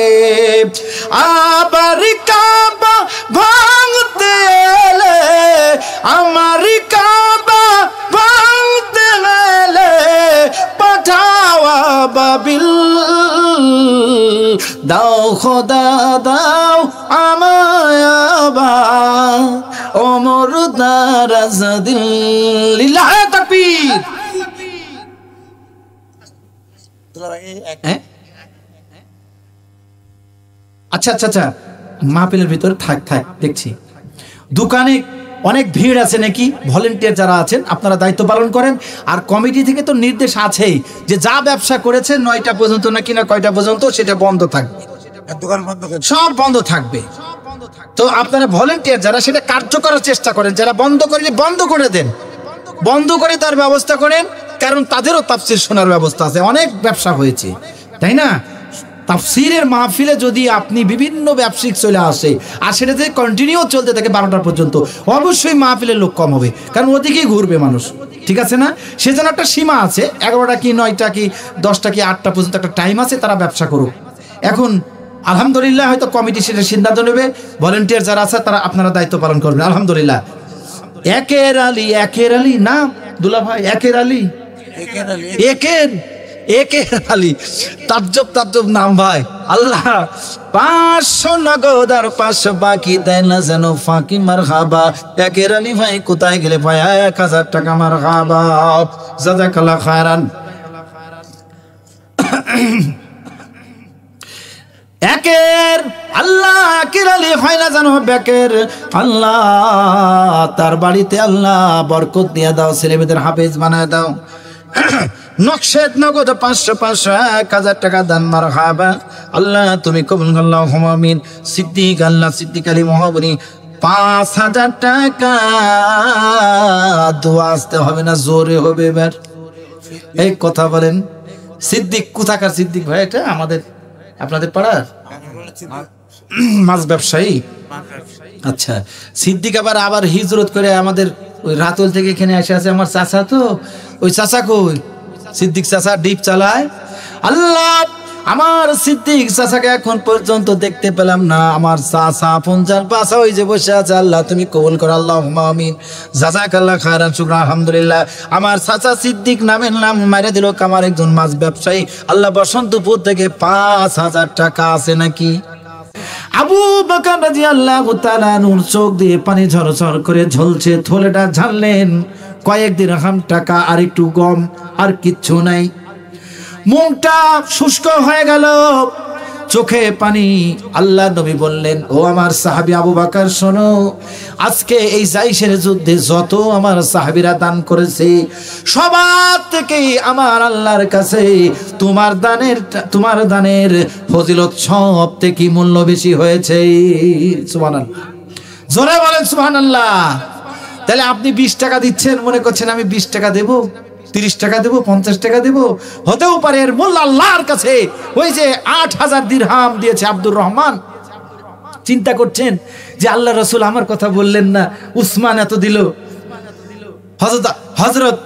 [SPEAKER 1] আবার কাবা ভাঙতে এলে আমার কাবা ভাঙতে এলে পাঠাওয়া বাবিল, দাও খোদা দাও আমায় আবার ওমর দারাজ দিল। লিল্লাহে তাকবীর। আচ্ছা আচ্ছা আচ্ছা, মাহফিলের ভিতরে থাক থাক, দেখছি দোকানে অনেক ভিড় আছে নাকি, ভলেন্টিয়ার যারা আছেন আপনারা দায়িত্ব পালন করেন। আর কমিটি থেকে তো নির্দেশ আছেই যে যা ব্যবসা করেছে ৯টা পর্যন্ত নাকি না কয়টা পর্যন্ত সেটা বন্ধ থাকবে।
[SPEAKER 2] দোকান বন্ধ করে
[SPEAKER 3] সব বন্ধ থাকবে। তো আপনারা ভলেন্টিয়ার যারা সেটা কার্য করার চেষ্টা করেন, যারা বন্ধ করে বন্ধ করে দেন, বন্ধ করে তার ব্যবস্থা করেন, কারণ তাদেরও তাফসির শোনার ব্যবস্থা আছে। অনেক ব্যবসা হয়েছে, তাই না? তাফসিরের মাহফিলে যদি আপনি বিভিন্ন ব্যবসায়িক চলে আসে আর সেটা যদি কন্টিনিউ চলতে থাকে 12টা পর্যন্ত, অবশ্যই মাহফিলের লোক কম হবে, কারণ ওদিকেই ঘুরবে মানুষ, ঠিক আছে না? সেজন্য একটা সীমা আছে, 11টা কি 9টা কি 10টা কি 8টা পর্যন্ত একটা টাইম আছে, তারা ব্যবসা করুক। এখন আলহামদুলিল্লাহ হয়তো কমিটি সেটা সিদ্ধান্ত নেবে, ভলেন্টিয়ার যারা আছে তারা আপনারা দায়িত্ব পালন করবেন। আলহামদুলিল্লাহ। একের আলী না দুলা ভাই, একের আলী, একের আলী, তাজ্জব নাম ভাই। আল্লাহ 500 নগদ আর 500 বাকি দেয় না যেন ফাঁকি মারহাবা। একের আলী ভাই কোথায় গেলে ভাই 1000 টাকা মারহাবা, জাযাকাল্লাহ খায়রান। একের আল্লাহ একের আলী হয় না জানো বেকের। আল্লাহ তার বাড়িতে আল্লাহ বরকত দিয়ে দাও, ছেলেমেয়েদের হাফেজ বানায় দাও। নকশেদ নগদ 500 1000 টাকা দান মারহাবা। আল্লাহ তুমি কবুল করো, আল্লাহুম্মা আমিন। সিদ্দিক আল্লাহ সিদ্দিক আলী মহাবনী 5000 টাকা দোয়া আসতে হবে না, জোরে হবে। এবার এই কথা বলেন, সিদ্দিক কোথাকার সিদ্দিক ভাই? এটা আমাদের আপনাদের পাড়ার মাছ ব্যবসায়ী। আচ্ছা, সিদ্দিক আবার হিজরত করে আমাদের ওই রাতুল থেকে এখানে এসে আছে। আমার চাচা, তো ওই চাচা কই? সিদ্দিক চাচা ডিপ চালায়। আল্লাহ আমার সিদ্দিক চাচাকে এখন পর্যন্ত দেখতে পেলাম না। আমার চাচা 50 পাশা ওই যে বসে আছে, আল্লাহ তুমি কবুল করো, আল্লাহুম্মা আমিন। জাযাকাল্লাহ খায়রান, শুকর, আলহামদুলিল্লাহ। আমার চাচা সিদ্দিক নামের নাম মাইরা দিল আমার একজন মাছ ব্যবসায়ী। আল্লাহ বসন্তপুর থেকে 5000 টাকা আছে নাকি? আবু বকর রাদিয়াল্লাহু তাআলা নূর চোখ দিয়ে পানি ঝরঝর করে ঝলছে, থলেটা ঝাড়লেন, কয়েক দিরহাম টাকা আর একটু গম, আর কিচ্ছু নাই। মুখটা শুষ্ক হয়ে গেল, চোখে পানি। আল্লাহ নবী বললেন, ও আমার সাহাবী আবু বকর শোনো, আজকে এই জাইশের যুদ্ধে যত আমার সাহাবীরা দান করেছে, সবার থেকে আমার আল্লাহর কাছে তোমার দানের ফজিলত সব থেকে মূল্য বেশি হয়েছে। সুবহানাল্লাহ, জোরে বলেন সুবহানাল্লাহ। তাহলে আপনি 20 টাকা দিচ্ছেন, মনে করছেন আমি 20 টাকা দেব, 30 টাকা দেব, 50 টাকা দেব, হতেও পারে এর মূল্য আল্লাহর কাছে ওই যে 8000 দিরহাম দিয়েছে আব্দুর রহমান। চিন্তা করছেন যে আল্লাহ রাসূল আমার কথা বললেন না, উসমান এত দিল, হযরত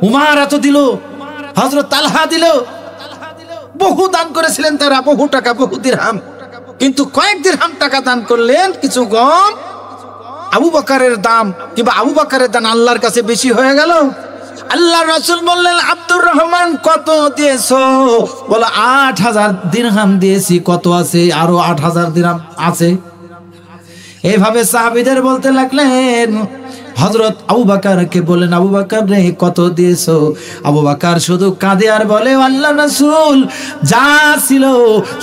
[SPEAKER 3] উমার এত দিল, হযরত তালহা দিল, বহু দান করেছিলেন তারা, বহু টাকা, বহু দিরহাম। কিন্তু কয়েক দিরহাম টাকা দান করলেন, কিছু গম। আবু বকরের দাম কিংবা আবু বকরের দান আল্লাহর কাছে বেশি হয়ে গেল। আল্লাহ রাসূল বললেন, আব্দুর রহমান কত দিয়েছো? বলে 8000 দিরহাম দিয়েছি। কত আছে? আরো 8000 দিরহাম আছে। এইভাবে সাহাবীদের বলতে লাগলেন। হযরত আবু বকরকে বললেন, আবু বকর রে কত দিয়েছো? আবু বকর শুধু কাঁদে আর বলে, আল্লাহ রাসূল যা ছিল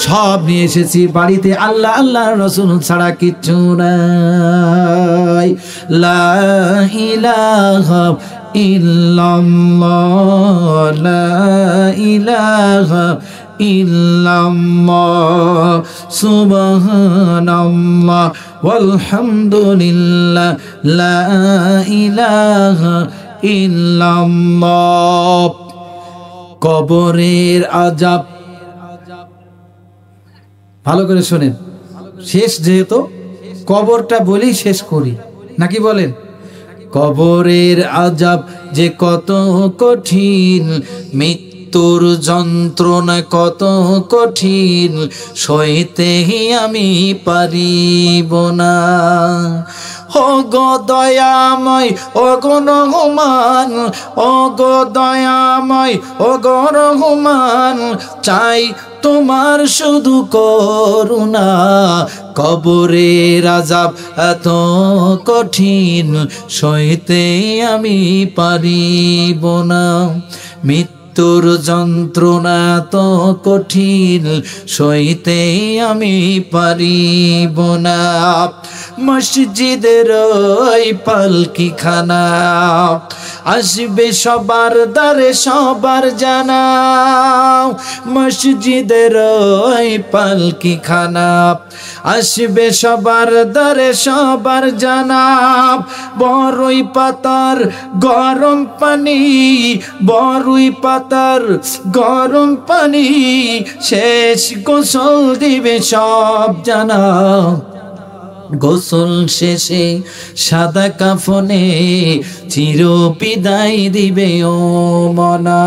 [SPEAKER 3] সব নিয়ে এসেছি বাড়িতে, আল্লাহর রাসূল ছাড়া কিচ্ছু নাই। লা ইলাহা ইল্লাল্লাহ, লা ইলাহা ইল্লাল্লাহ, সুবহানাল্লাহ ওয়ালহামদুলিল্লাহ, লা ইলাহা ইল্লাল্লাহ। কবরের আযাব, ভালো করে শোনেন, শেষ যেহেতু কবরটা বলেই শেষ করি, নাকি বলেন? কবরের আযাব যে কত কঠিন, মৃত্যুর যন্ত্রণা কত কঠিন, সইতে আমি পারিব না। ও গো দয়াময়, ও গো রহমান, ও গো দয়াময়, ও গো রহমান, চাই তোমার শুধু করুণা। কবরের আযাব এত কঠিন, সইতে আমি পারিব না। মৃত্যুর যন্ত্রণা তো কঠিন, সইতে আমি পারিব না। মসজিদের ওই পালকিখানা
[SPEAKER 1] আসবে সবার দ্বারে সবার জানাও মসজিদের ওই পালকি খানা আসবে সবার দ্বারে সবার জানাব বড়ই পাতার গরম পানি বড়ই পাতার গরম পানি শেষ গোসল দিবে সব জানাব গোসল শেষে সাদা কাফনে চির বিদায় দিবে ও মনা।